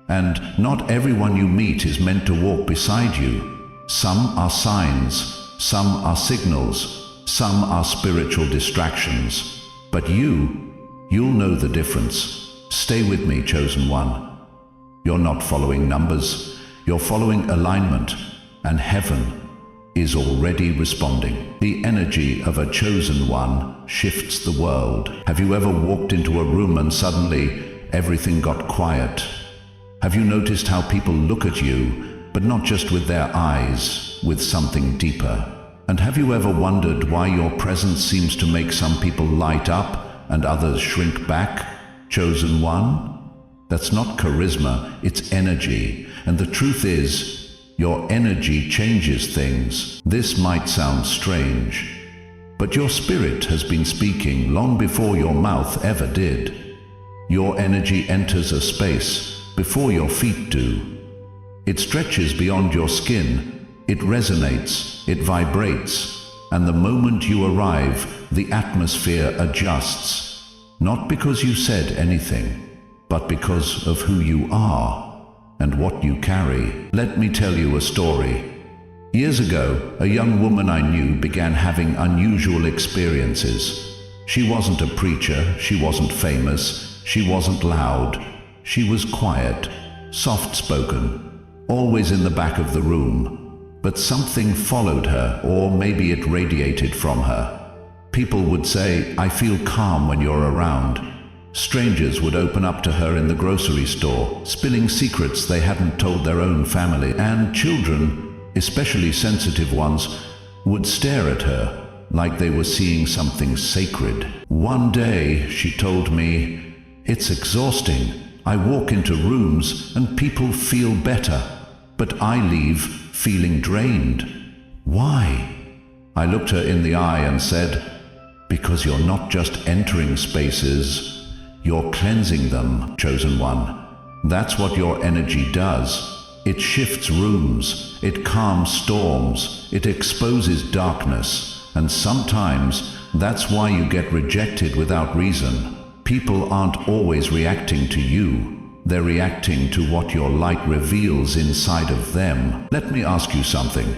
And not everyone you meet is meant to walk beside you. Some are signs, some are signals, some are spiritual distractions. But you'll know the difference. Stay with me, chosen one. You're not following numbers, you're following alignment, and heaven is already responding. The energy of a chosen one shifts the world. Have you ever walked into a room and suddenly everything got quiet? Have you noticed how people look at you, but not just with their eyes, with something deeper? And have you ever wondered why your presence seems to make some people light up and others shrink back? Chosen one? That's not charisma, it's energy. And the truth is, your energy changes things. This might sound strange, but your spirit has been speaking long before your mouth ever did. Your energy enters a space before your feet do. It stretches beyond your skin. It resonates, it vibrates, and the moment you arrive, the atmosphere adjusts. Not because you said anything, but because of who you are and what you carry. Let me tell you a story. Years ago, a young woman I knew began having unusual experiences. She wasn't a preacher, she wasn't famous, she wasn't loud. She was quiet, soft-spoken, always in the back of the room. But something followed her, or maybe it radiated from her. People would say, "I feel calm when you're around." Strangers would open up to her in the grocery store, spilling secrets they hadn't told their own family, and children, especially sensitive ones, would stare at her like they were seeing something sacred. One day, she told me, "It's exhausting. I walk into rooms and people feel better, but I leave feeling drained. Why?" I looked her in the eye and said, "Because you're not just entering spaces, you're cleansing them, chosen one. That's what your energy does. It shifts rooms, it calms storms, it exposes darkness, and sometimes that's why you get rejected without reason. People aren't always reacting to you. They're reacting to what your light reveals inside of them." Let me ask you something.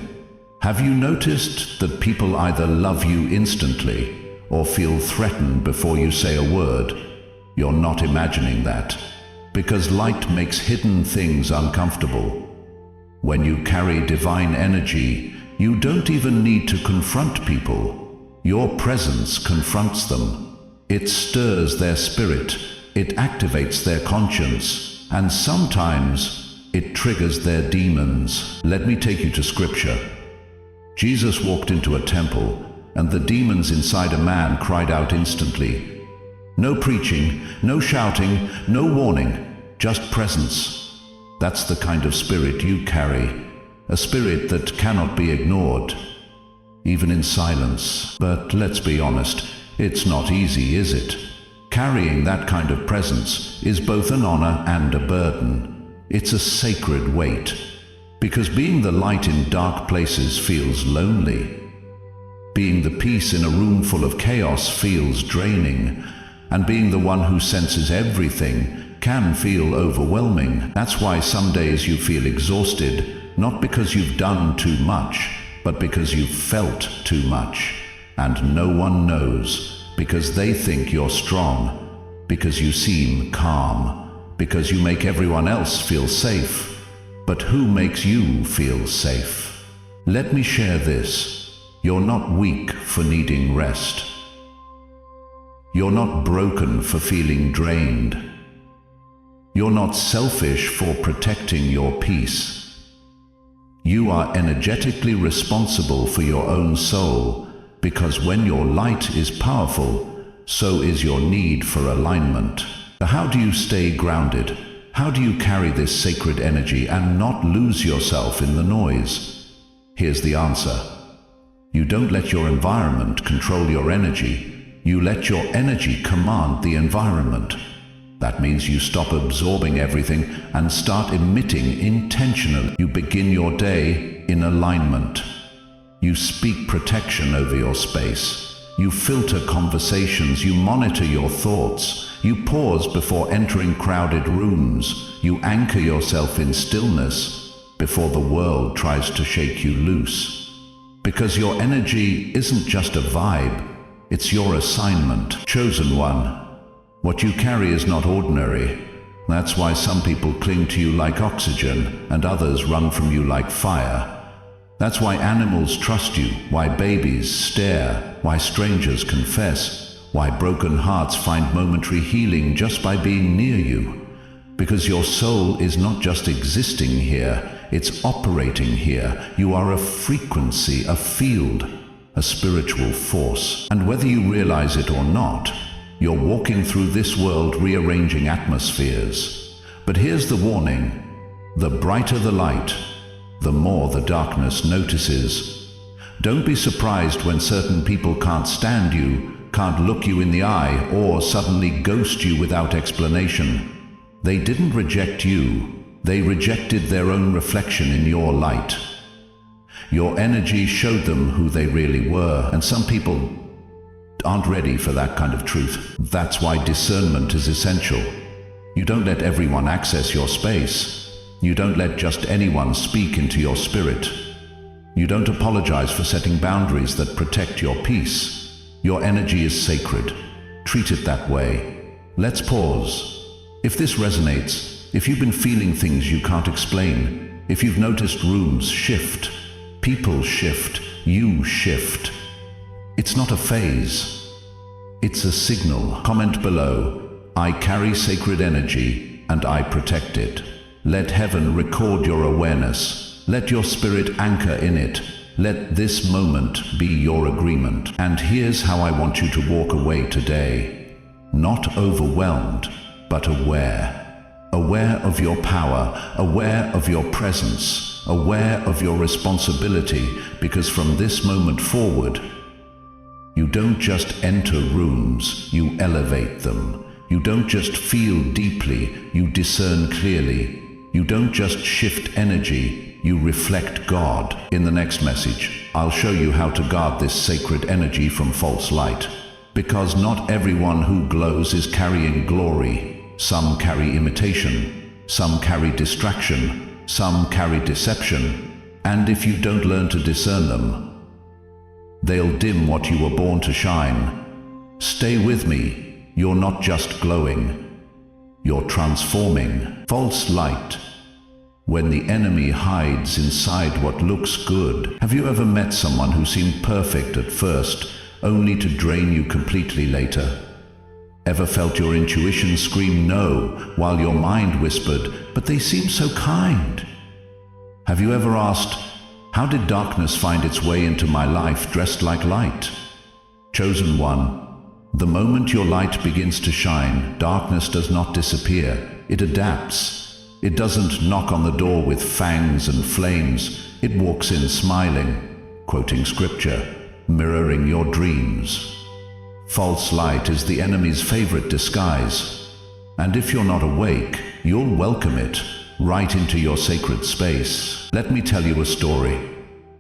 Have you noticed that people either love you instantly or feel threatened before you say a word? You're not imagining that, because light makes hidden things uncomfortable. When you carry divine energy, you don't even need to confront people. Your presence confronts them. It stirs their spirit, it activates their conscience, and sometimes it triggers their demons. Let me take you to scripture. Jesus walked into a temple, and the demons inside a man cried out instantly. No preaching, no shouting, no warning, just presence. That's the kind of spirit you carry, a spirit that cannot be ignored, even in silence. But let's be honest, it's not easy, is it? Carrying that kind of presence is both an honor and a burden. It's a sacred weight, because being the light in dark places feels lonely. Being the peace in a room full of chaos feels draining, and being the one who senses everything can feel overwhelming. That's why some days you feel exhausted, not because you've done too much, but because you've felt too much. And no one knows, because they think you're strong, because you seem calm, because you make everyone else feel safe. But who makes you feel safe? Let me share this. You're not weak for needing rest. You're not broken for feeling drained. You're not selfish for protecting your peace. You are energetically responsible for your own soul, because when your light is powerful, so is your need for alignment. How do you stay grounded? How do you carry this sacred energy and not lose yourself in the noise? Here's the answer. You don't let your environment control your energy. You let your energy command the environment. That means you stop absorbing everything and start emitting intentionally. You begin your day in alignment. You speak protection over your space. You filter conversations. You monitor your thoughts. You pause before entering crowded rooms. You anchor yourself in stillness before the world tries to shake you loose. Because your energy isn't just a vibe. It's your assignment, chosen one. What you carry is not ordinary. That's why some people cling to you like oxygen and others run from you like fire. That's why animals trust you, why babies stare, why strangers confess, why broken hearts find momentary healing just by being near you. Because your soul is not just existing here, it's operating here. You are a frequency, a field, a spiritual force. And whether you realize it or not, you're walking through this world rearranging atmospheres. But here's the warning. The brighter the light, the more the darkness notices. Don't be surprised when certain people can't stand you, can't look you in the eye, or suddenly ghost you without explanation. They didn't reject you. They rejected their own reflection in your light. Your energy showed them who they really were, and some people aren't ready for that kind of truth. That's why discernment is essential. You don't let everyone access your space. You don't let just anyone speak into your spirit. You don't apologize for setting boundaries that protect your peace. Your energy is sacred. Treat it that way. Let's pause. If this resonates, if you've been feeling things you can't explain, if you've noticed rooms shift, people shift, you shift, it's not a phase. It's a signal. Comment below. I carry sacred energy and I protect it. Let heaven record your awareness. Let your spirit anchor in it. Let this moment be your agreement. And here's how I want you to walk away today. Not overwhelmed, but aware. Aware of your power, aware of your presence, aware of your responsibility, because from this moment forward, you don't just enter rooms, you elevate them. You don't just feel deeply, you discern clearly. You don't just shift energy, you reflect God. In the next message, I'll show you how to guard this sacred energy from false light. Because not everyone who glows is carrying glory. Some carry imitation, some carry distraction, some carry deception. And if you don't learn to discern them, they'll dim what you were born to shine. Stay with me. You're not just glowing, you're transforming. False light. When the enemy hides inside what looks good. Have you ever met someone who seemed perfect at first, only to drain you completely later? Ever felt your intuition scream no, while your mind whispered, but they seem so kind? Have you ever asked, how did darkness find its way into my life dressed like light? Chosen one. The moment your light begins to shine, darkness does not disappear. It adapts. It doesn't knock on the door with fangs and flames. It walks in smiling, quoting scripture, mirroring your dreams. False light is the enemy's favorite disguise. And if you're not awake, you'll welcome it right into your sacred space. Let me tell you a story.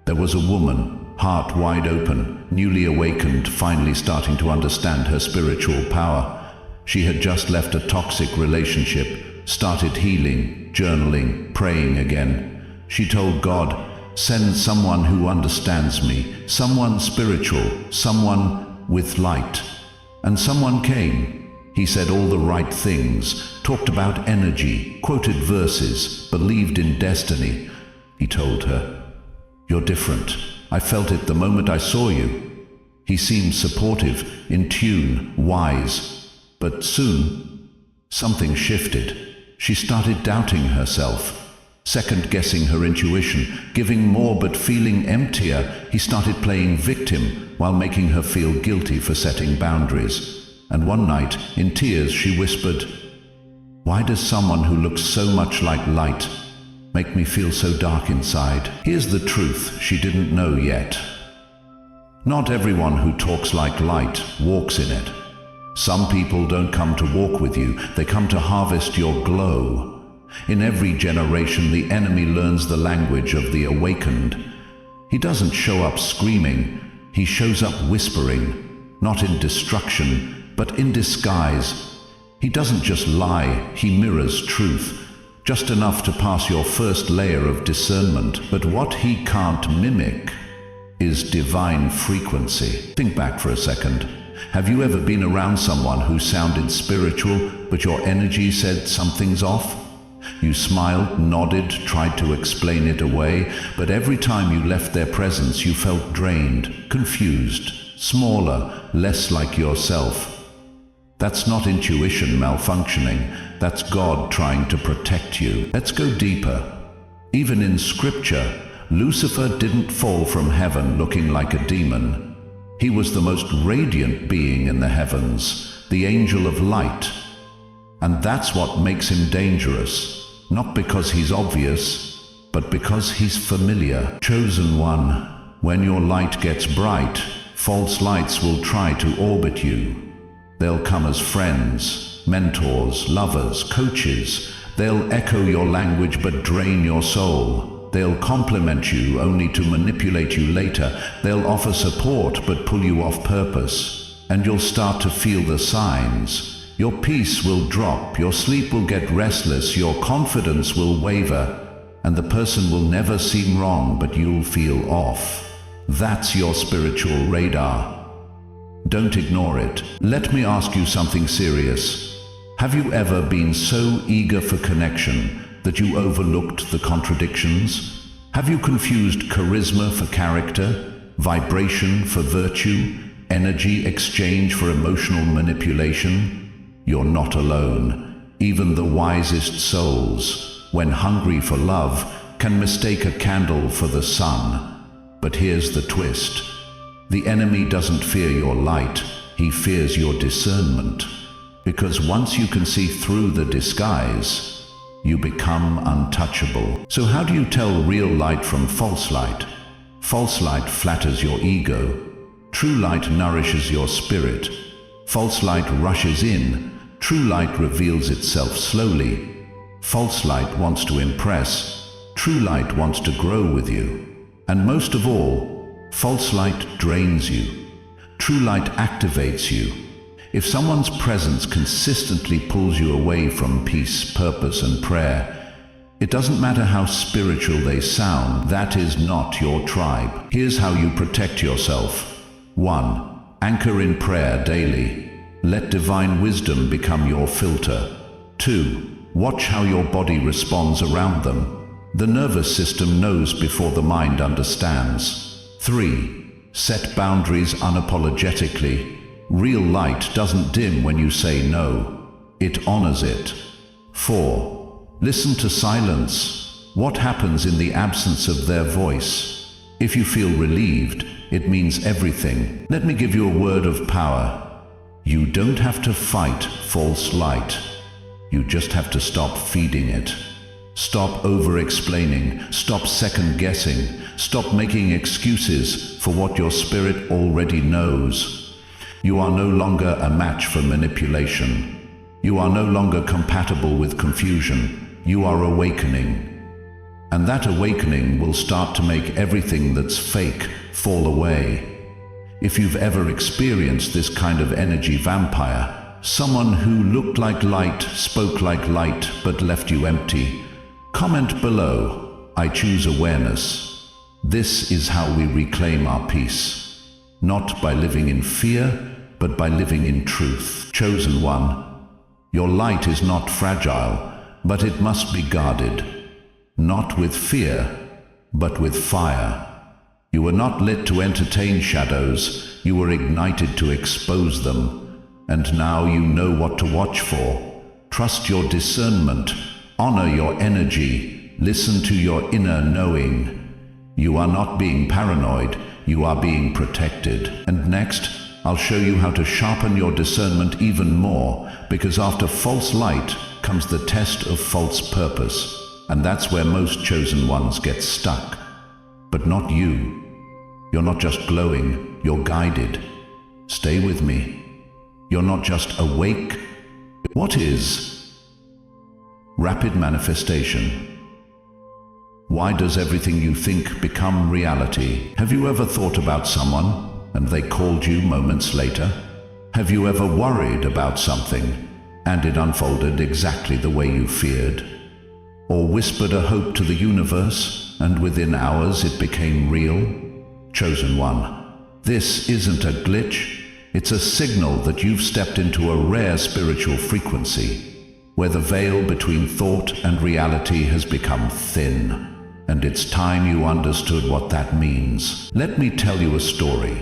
There was a woman, heart wide open, newly awakened, finally starting to understand her spiritual power. She had just left a toxic relationship, started healing, journaling, praying again. She told God, send someone who understands me, someone spiritual, someone with light. And someone came. He said all the right things, talked about energy, quoted verses, believed in destiny. He told her, you're different. I felt it the moment I saw you. He seemed supportive, in tune, wise. But soon, something shifted. She started doubting herself, second-guessing her intuition, giving more but feeling emptier. He started playing victim while making her feel guilty for setting boundaries. And one night, in tears, she whispered, why does someone who looks so much like light make me feel so dark inside? Here's the truth she didn't know yet. Not everyone who talks like light walks in it. Some people don't come to walk with you, they come to harvest your glow. In every generation, the enemy learns the language of the awakened. He doesn't show up screaming, he shows up whispering, not in destruction, but in disguise. He doesn't just lie, he mirrors truth, just enough to pass your first layer of discernment. But what he can't mimic is divine frequency. Think back for a second. Have you ever been around someone who sounded spiritual, but your energy said something's off? You smiled, nodded, tried to explain it away, but every time you left their presence you felt drained, confused, smaller, less like yourself. That's not intuition malfunctioning, that's God trying to protect you. Let's go deeper. Even in scripture, Lucifer didn't fall from heaven looking like a demon. He was the most radiant being in the heavens, the angel of light. And that's what makes him dangerous, not because he's obvious, but because he's familiar. Chosen one, when your light gets bright, false lights will try to orbit you. They'll come as friends, mentors, lovers, coaches. They'll echo your language but drain your soul. They'll compliment you only to manipulate you later. They'll offer support but pull you off purpose. And you'll start to feel the signs. Your peace will drop, your sleep will get restless, your confidence will waver. and the person will never seem wrong, but you'll feel off. That's your spiritual radar. Don't ignore it. Let me ask you something serious. Have you ever been so eager for connection that you overlooked the contradictions? Have you confused charisma for character, vibration for virtue, energy exchange for emotional manipulation? You're not alone. Even the wisest souls, when hungry for love, can mistake a candle for the sun. But here's the twist. The enemy doesn't fear your light, he fears your discernment. Because once you can see through the disguise, you become untouchable. So how do you tell real light from false light? False light flatters your ego. True light nourishes your spirit. False light rushes in. True light reveals itself slowly. False light wants to impress. True light wants to grow with you. And most of all, false light drains you. True light activates you. If someone's presence consistently pulls you away from peace, purpose, and prayer, it doesn't matter how spiritual they sound, that is not your tribe. Here's how you protect yourself. 1. Anchor in prayer daily. Let divine wisdom become your filter. 2. Watch how your body responds around them. The nervous system knows before the mind understands. 3. Set boundaries unapologetically. Real light doesn't dim when you say no. It honors it. 4. Listen to silence. What happens in the absence of their voice? If you feel relieved, it means everything. Let me give you a word of power. You don't have to fight false light. You just have to stop feeding it. Stop over-explaining. Stop second-guessing. Stop making excuses for what your spirit already knows. You are no longer a match for manipulation. You are no longer compatible with confusion. You are awakening. And that awakening will start to make everything that's fake fall away. If you've ever experienced this kind of energy vampire, someone who looked like light, spoke like light, but left you empty, comment below. I choose awareness. This is how we reclaim our peace. Not by living in fear, but by living in truth. Chosen one, your light is not fragile, but it must be guarded. Not with fear, but with fire. You were not lit to entertain shadows, you were ignited to expose them. And now you know what to watch for. Trust your discernment. Honor your energy. Listen to your inner knowing. You are not being paranoid, you are being protected. And next, I'll show you how to sharpen your discernment even more, because after false light comes the test of false purpose. And that's where most chosen ones get stuck. But not you. You're not just glowing, you're guided. Stay with me. You're not just awake. What is rapid manifestation? Why does everything you think become reality? Have you ever thought about someone and they called you moments later? Have you ever worried about something and it unfolded exactly the way you feared? Or whispered a hope to the universe and within hours it became real? Chosen one, this isn't a glitch. It's a signal that you've stepped into a rare spiritual frequency, where the veil between thought and reality has become thin. And it's time you understood what that means. Let me tell you a story.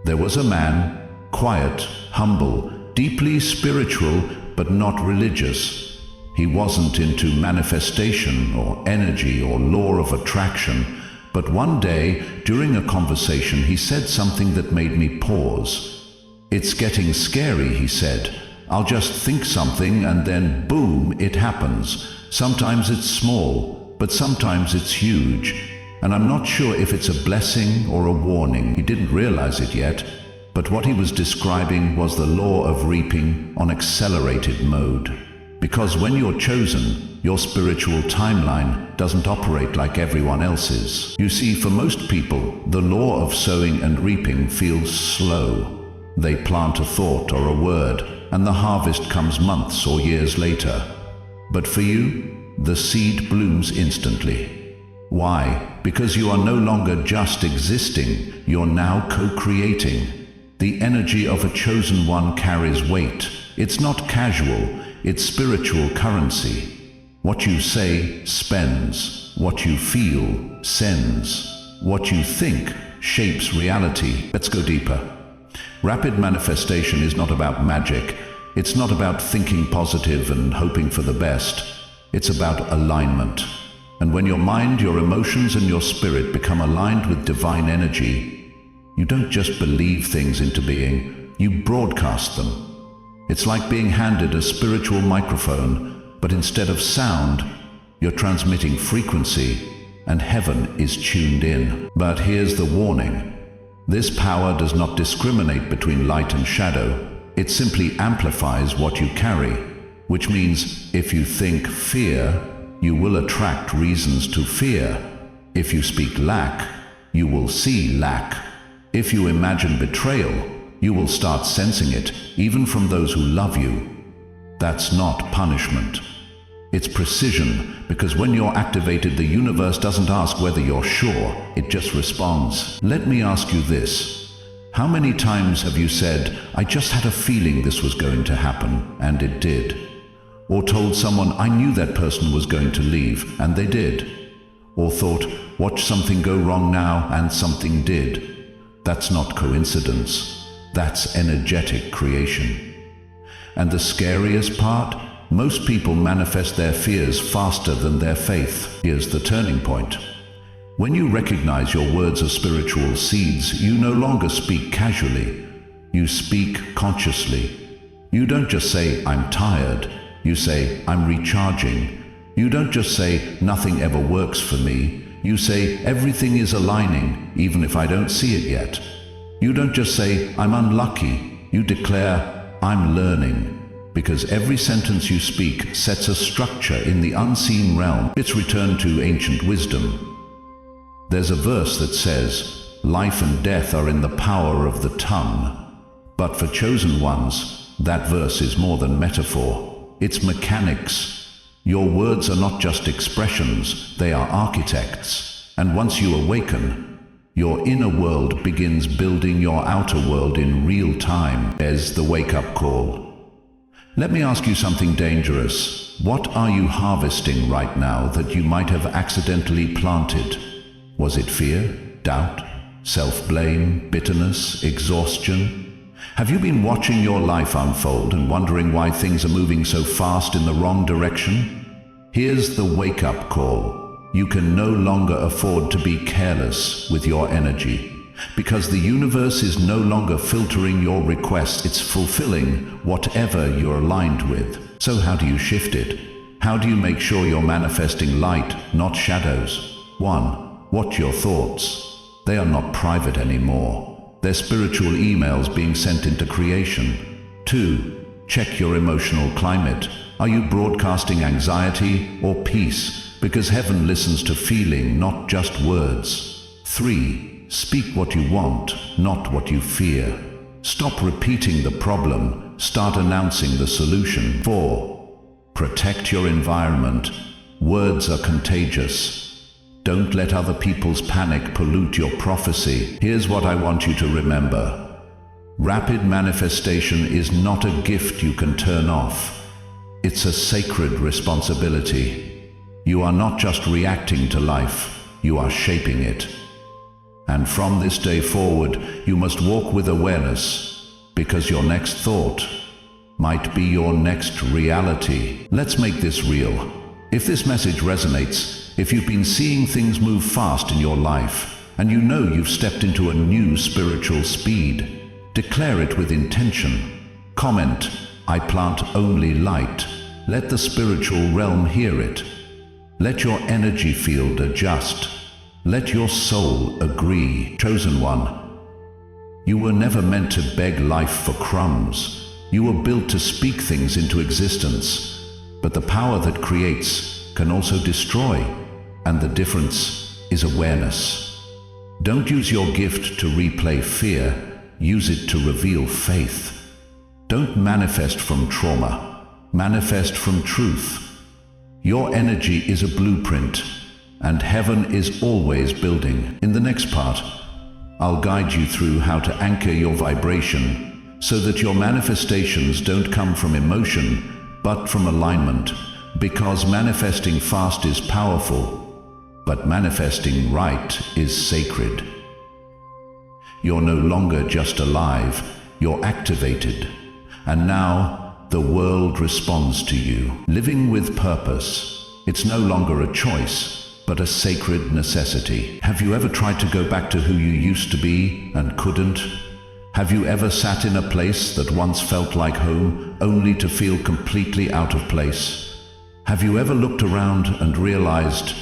There was a man, quiet, humble, deeply spiritual, but not religious. He wasn't into manifestation or energy or law of attraction. But one day, during a conversation, he said something that made me pause. "It's getting scary," he said. "I'll just think something and then boom, it happens. Sometimes it's small, but sometimes it's huge. And I'm not sure if it's a blessing or a warning." He didn't realize it yet, but what he was describing was the law of reaping on accelerated mode. Because when you're chosen, your spiritual timeline doesn't operate like everyone else's. You see, for most people, the law of sowing and reaping feels slow. They plant a thought or a word, and the harvest comes months or years later. But for you, the seed blooms instantly. Why? Because you are no longer just existing, you're now co-creating. The energy of a chosen one carries weight. It's not casual, it's spiritual currency. What you say spends, what you feel sends, what you think shapes reality. Let's go deeper. Rapid manifestation is not about magic. It's not about thinking positive and hoping for the best. It's about alignment. And when your mind, your emotions, and your spirit become aligned with divine energy, you don't just believe things into being, you broadcast them. It's like being handed a spiritual microphone, but instead of sound, you're transmitting frequency, and heaven is tuned in. But here's the warning. This power does not discriminate between light and shadow. It simply amplifies what you carry, which means if you think fear, you will attract reasons to fear. If you speak lack, you will see lack. If you imagine betrayal, you will start sensing it, even from those who love you. That's not punishment. It's precision, because when you're activated, the universe doesn't ask whether you're sure, it just responds. Let me ask you this. How many times have you said, I just had a feeling this was going to happen, and it did? Or told someone, I knew that person was going to leave, and they did? Or thought, watch something go wrong now, and something did? That's not coincidence. That's energetic creation. And the scariest part? Most people manifest their fears faster than their faith. Here's the turning point. When you recognize your words as spiritual seeds, you no longer speak casually. You speak consciously. You don't just say, I'm tired. You say, I'm recharging. You don't just say, nothing ever works for me. You say, everything is aligning, even if I don't see it yet. You don't just say, I'm unlucky. You declare, I'm learning. Because every sentence you speak sets a structure in the unseen realm. It's returned to ancient wisdom. There's a verse that says, life and death are in the power of the tongue. But for chosen ones, that verse is more than metaphor. It's mechanics. Your words are not just expressions, they are architects. And once you awaken, your inner world begins building your outer world in real time. There's the wake-up call. Let me ask you something dangerous. What are you harvesting right now that you might have accidentally planted? Was it fear, doubt, self-blame, bitterness, exhaustion? Have you been watching your life unfold and wondering why things are moving so fast in the wrong direction? Here's the wake-up call. You can no longer afford to be careless with your energy. Because the universe is no longer filtering your requests, it's fulfilling whatever you're aligned with. So how do you shift it? How do you make sure you're manifesting light, not shadows? 1. Watch your thoughts. They are not private anymore. They're spiritual emails being sent into creation. 2. Check your emotional climate. Are you broadcasting anxiety or peace? Because heaven listens to feeling, not just words. 3. Speak what you want, not what you fear. Stop repeating the problem, start announcing the solution. 4. Protect your environment. Words are contagious. Don't let other people's panic pollute your prophecy. Here's what I want you to remember. Rapid manifestation is not a gift you can turn off. It's a sacred responsibility. You are not just reacting to life, you are shaping it. And from this day forward, you must walk with awareness, because your next thought might be your next reality. Let's make this real. If this message resonates, if you've been seeing things move fast in your life, and you know you've stepped into a new spiritual speed, declare it with intention. Comment, I plant only light. Let the spiritual realm hear it. Let your energy field adjust. Let your soul agree. Chosen one, you were never meant to beg life for crumbs. You were built to speak things into existence. But the power that creates can also destroy, and the difference is awareness. Don't use your gift to replay fear, use it to reveal faith. Don't manifest from trauma, manifest from truth. Your energy is a blueprint, and heaven is always building. In the next part, I'll guide you through how to anchor your vibration so that your manifestations don't come from emotion, but from alignment, because manifesting fast is powerful, but manifesting right is sacred. You're no longer just alive, you're activated. And now the world responds to you. Living with purpose, it's no longer a choice, but a sacred necessity. Have you ever tried to go back to who you used to be and couldn't? Have you ever sat in a place that once felt like home, only to feel completely out of place? Have you ever looked around and realized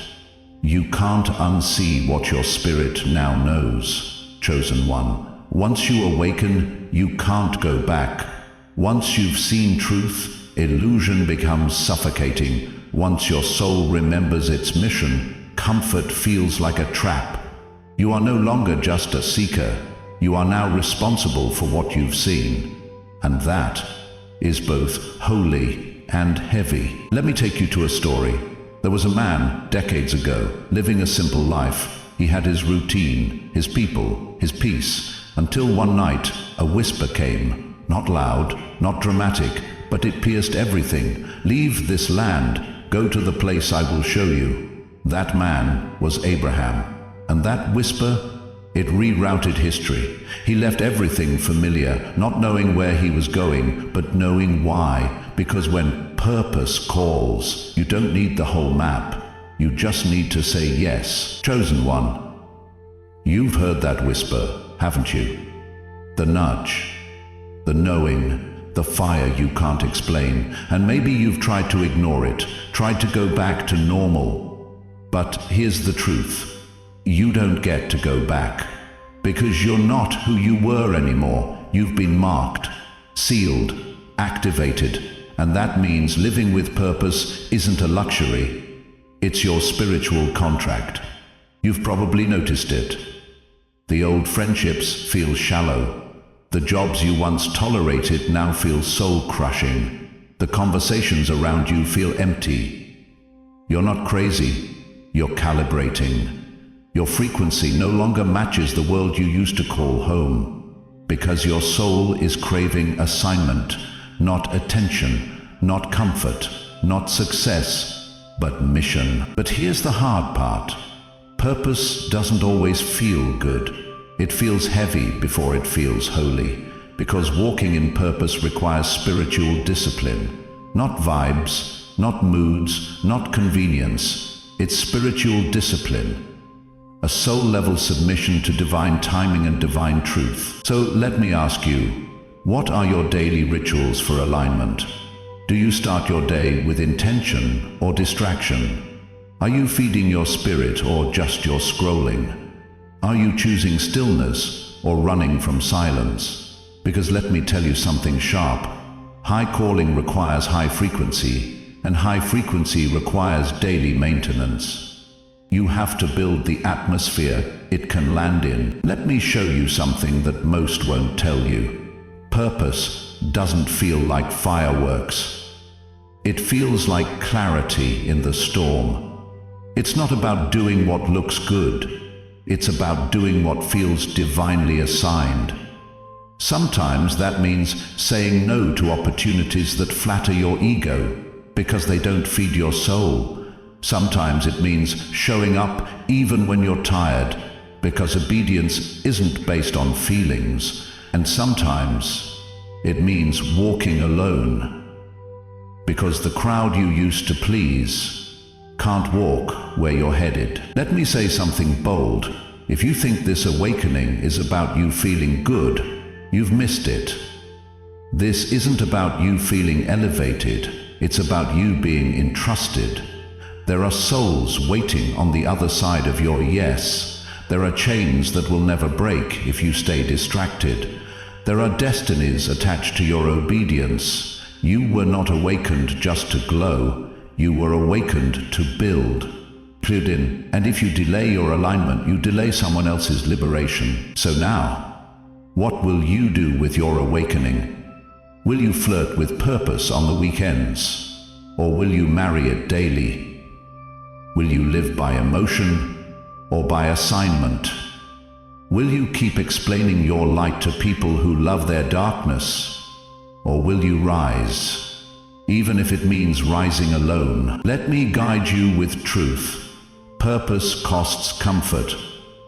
you can't unsee what your spirit now knows? Chosen one, once you awaken, you can't go back. Once you've seen truth, illusion becomes suffocating. Once your soul remembers its mission, comfort feels like a trap. You are no longer just a seeker. You are now responsible for what you've seen. And that is both holy and heavy. Let me take you to a story. There was a man, decades ago, living a simple life. He had his routine, his people, his peace, until one night a whisper came, not loud, not dramatic, but it pierced everything. Leave this land, go to the place I will show you. That man was Abraham, and that whisper, it rerouted history. He left everything familiar, not knowing where he was going, but knowing why, because when purpose calls, you don't need the whole map. You just need to say yes. Chosen one, you've heard that whisper, haven't you? The nudge, the knowing, the fire you can't explain, and maybe you've tried to ignore it, tried to go back to normal. But here's the truth. You don't get to go back, because you're not who you were anymore. You've been marked, sealed, activated, and that means living with purpose isn't a luxury. It's your spiritual contract. You've probably noticed it. The old friendships feel shallow. The jobs you once tolerated now feel soul-crushing. The conversations around you feel empty. You're not crazy. You're calibrating. Your frequency no longer matches the world you used to call home, because your soul is craving assignment, not attention, not comfort, not success, but mission. But here's the hard part. Purpose doesn't always feel good. It feels heavy before it feels holy, because walking in purpose requires spiritual discipline. Not vibes, not moods, not convenience. It's spiritual discipline. A soul-level submission to divine timing and divine truth. So let me ask you, what are your daily rituals for alignment? Do you start your day with intention or distraction? Are you feeding your spirit or just your scrolling? Are you choosing stillness or running from silence? Because let me tell you something sharp. High calling requires high frequency, and high frequency requires daily maintenance. You have to build the atmosphere it can land in. Let me show you something that most won't tell you. Purpose doesn't feel like fireworks. It feels like clarity in the storm. It's not about doing what looks good. It's about doing what feels divinely assigned. Sometimes that means saying no to opportunities that flatter your ego because they don't feed your soul. Sometimes it means showing up even when you're tired, because obedience isn't based on feelings. And sometimes it means walking alone, because the crowd you used to please can't walk where you're headed. Let me say something bold. If you think this awakening is about you feeling good, you've missed it. This isn't about you feeling elevated. It's about you being entrusted. There are souls waiting on the other side of your yes. There are chains that will never break if you stay distracted. There are destinies attached to your obedience. You were not awakened just to glow. You were awakened to build. Clued in. And if you delay your alignment, you delay someone else's liberation. So now, what will you do with your awakening? Will you flirt with purpose on the weekends? or will you marry it daily? Will you live by emotion or by assignment? Will you keep explaining your light to people who love their darkness, or will you rise, even if it means rising alone? Let me guide you with truth. Purpose costs comfort.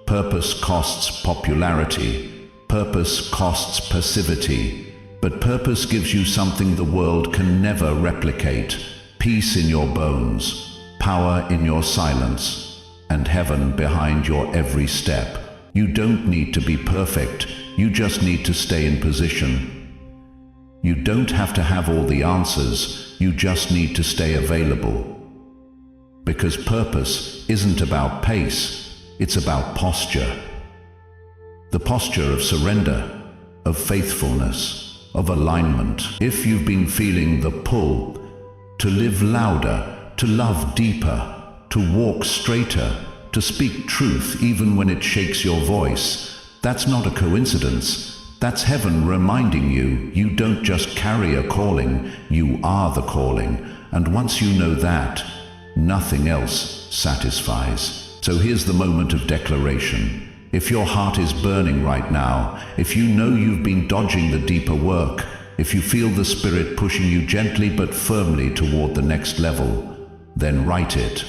Purpose costs popularity. Purpose costs passivity. But purpose gives you something the world can never replicate: peace in your bones, power in your silence, and heaven behind your every step. You don't need to be perfect, you just need to stay in position. You don't have to have all the answers, you just need to stay available. Because purpose isn't about pace, it's about posture. The posture of surrender, of faithfulness, of alignment. If you've been feeling the pull to live louder, to love deeper, to walk straighter, to speak truth even when it shakes your voice, that's not a coincidence. That's heaven reminding you, you don't just carry a calling, you are the calling. And once you know that, nothing else satisfies. So here's the moment of declaration. If your heart is burning right now, if you know you've been dodging the deeper work, if you feel the Spirit pushing you gently but firmly toward the next level, then write it.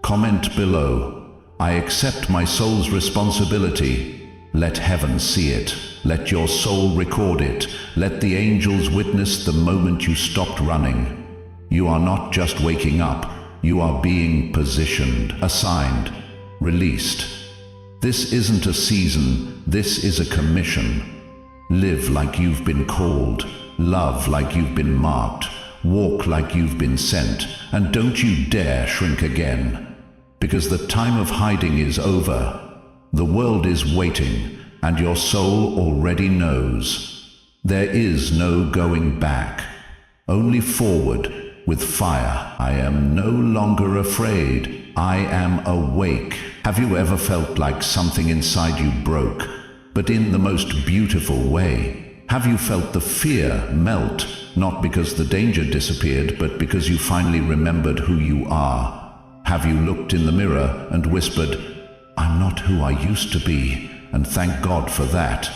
Comment below. I accept my soul's responsibility. Let heaven see it. Let your soul record it. Let the angels witness the moment you stopped running. You are not just waking up. You are being positioned, assigned, released. This isn't a season. This is a commission. Live like you've been called. Love like you've been marked. Walk like you've been sent. And don't you dare shrink again. Because the time of hiding is over. The world is waiting, and your soul already knows. There is no going back, only forward with fire. I am no longer afraid. I am awake. Have you ever felt like something inside you broke, but in the most beautiful way? Have you felt the fear melt, not because the danger disappeared, but because you finally remembered who you are? Have you looked in the mirror and whispered, I'm not who I used to be, and thank God for that?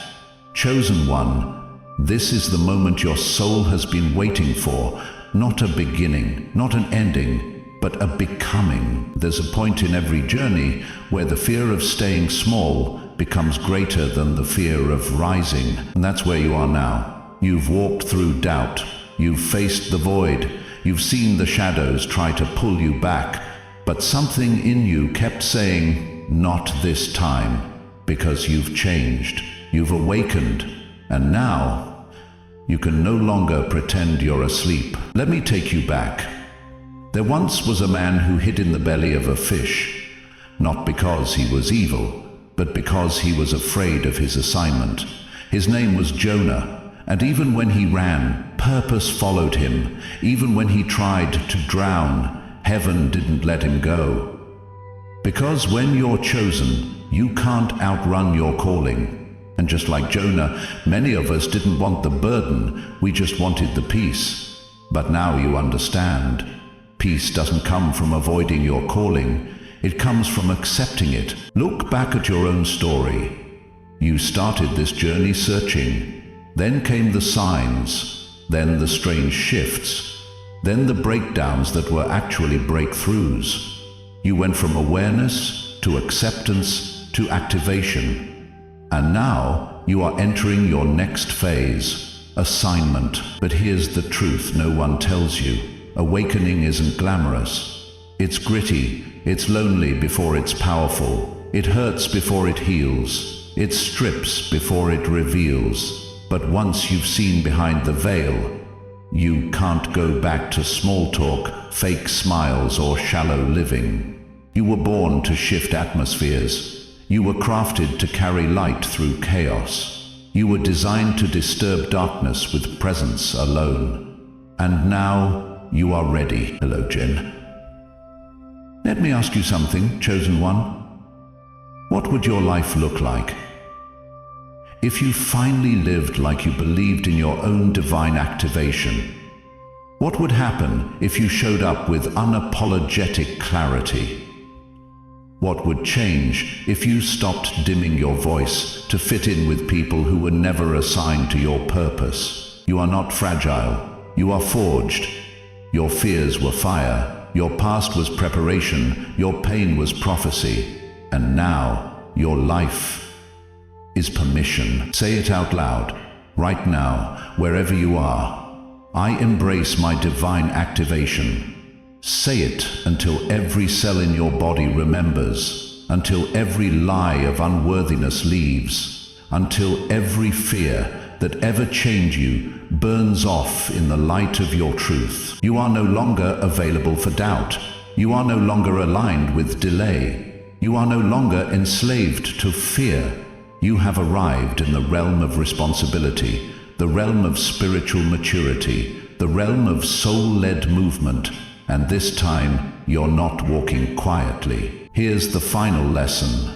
Chosen one, this is the moment your soul has been waiting for. Not a beginning, not an ending, but a becoming. There's a point in every journey where the fear of staying small becomes greater than the fear of rising. And that's where you are now. You've walked through doubt. You've faced the void. You've seen the shadows try to pull you back. But something in you kept saying, not this time, because you've changed, you've awakened, and now you can no longer pretend you're asleep. Let me take you back. There once was a man who hid in the belly of a fish, not because he was evil, but because he was afraid of his assignment. His name was Jonah, and even when he ran, purpose followed him. Even when he tried to drown, heaven didn't let him go. Because when you're chosen, you can't outrun your calling. And just like Jonah, many of us didn't want the burden, we just wanted the peace. But now you understand. Peace doesn't come from avoiding your calling, it comes from accepting it. Look back at your own story. You started this journey searching. Then came the signs, then the strange shifts, then the breakdowns that were actually breakthroughs. You went from awareness to acceptance to activation. And now you are entering your next phase, assignment. But here's the truth no one tells you. Awakening isn't glamorous. It's gritty, it's lonely before it's powerful. It hurts before it heals. It strips before it reveals. But once you've seen behind the veil, you can't go back to small talk, fake smiles, or shallow living. You were born to shift atmospheres. You were crafted to carry light through chaos. You were designed to disturb darkness with presence alone. And now you are ready. Hello, Jen. Let me ask you something, chosen one. What would your life look like if you finally lived like you believed in your own divine activation? What would happen if you showed up with unapologetic clarity? What would change if you stopped dimming your voice to fit in with people who were never assigned to your purpose? You are not fragile. You are forged. Your fears were fire. Your past was preparation. Your pain was prophecy. And now, your life is permission. Say it out loud, right now, wherever you are. I embrace my divine activation. Say it until every cell in your body remembers, until every lie of unworthiness leaves, until every fear that ever chained you burns off in the light of your truth. You are no longer available for doubt. You are no longer aligned with delay. You are no longer enslaved to fear. You have arrived in the realm of responsibility, the realm of spiritual maturity, the realm of soul-led movement. And this time, you're not walking quietly. Here's the final lesson.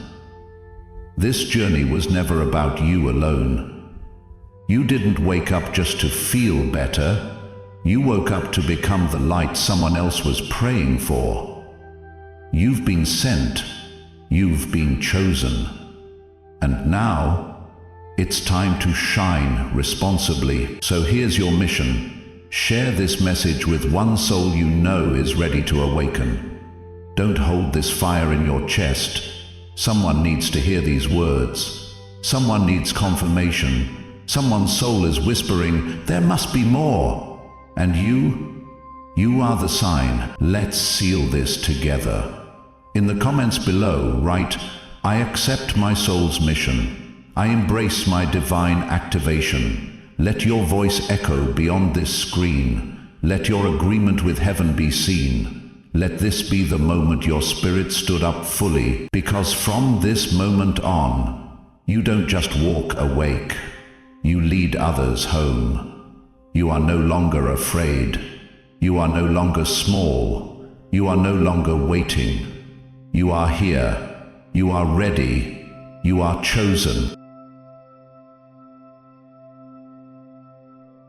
This journey was never about you alone. You didn't wake up just to feel better. You woke up to become the light someone else was praying for. You've been sent. You've been chosen. And now, it's time to shine responsibly. So here's your mission. Share this message with one soul you know is ready to awaken. Don't hold this fire in your chest. Someone needs to hear these words. Someone needs confirmation. Someone's soul is whispering, there must be more. And you are the sign. Let's seal this together. In the comments below, write, I accept my soul's mission. I embrace my divine activation. Let your voice echo beyond this screen. Let your agreement with heaven be seen. Let this be the moment your spirit stood up fully, because from this moment on, you don't just walk awake. You lead others home. You are no longer afraid. You are no longer small. You are no longer waiting. You are here. You are ready. You are chosen.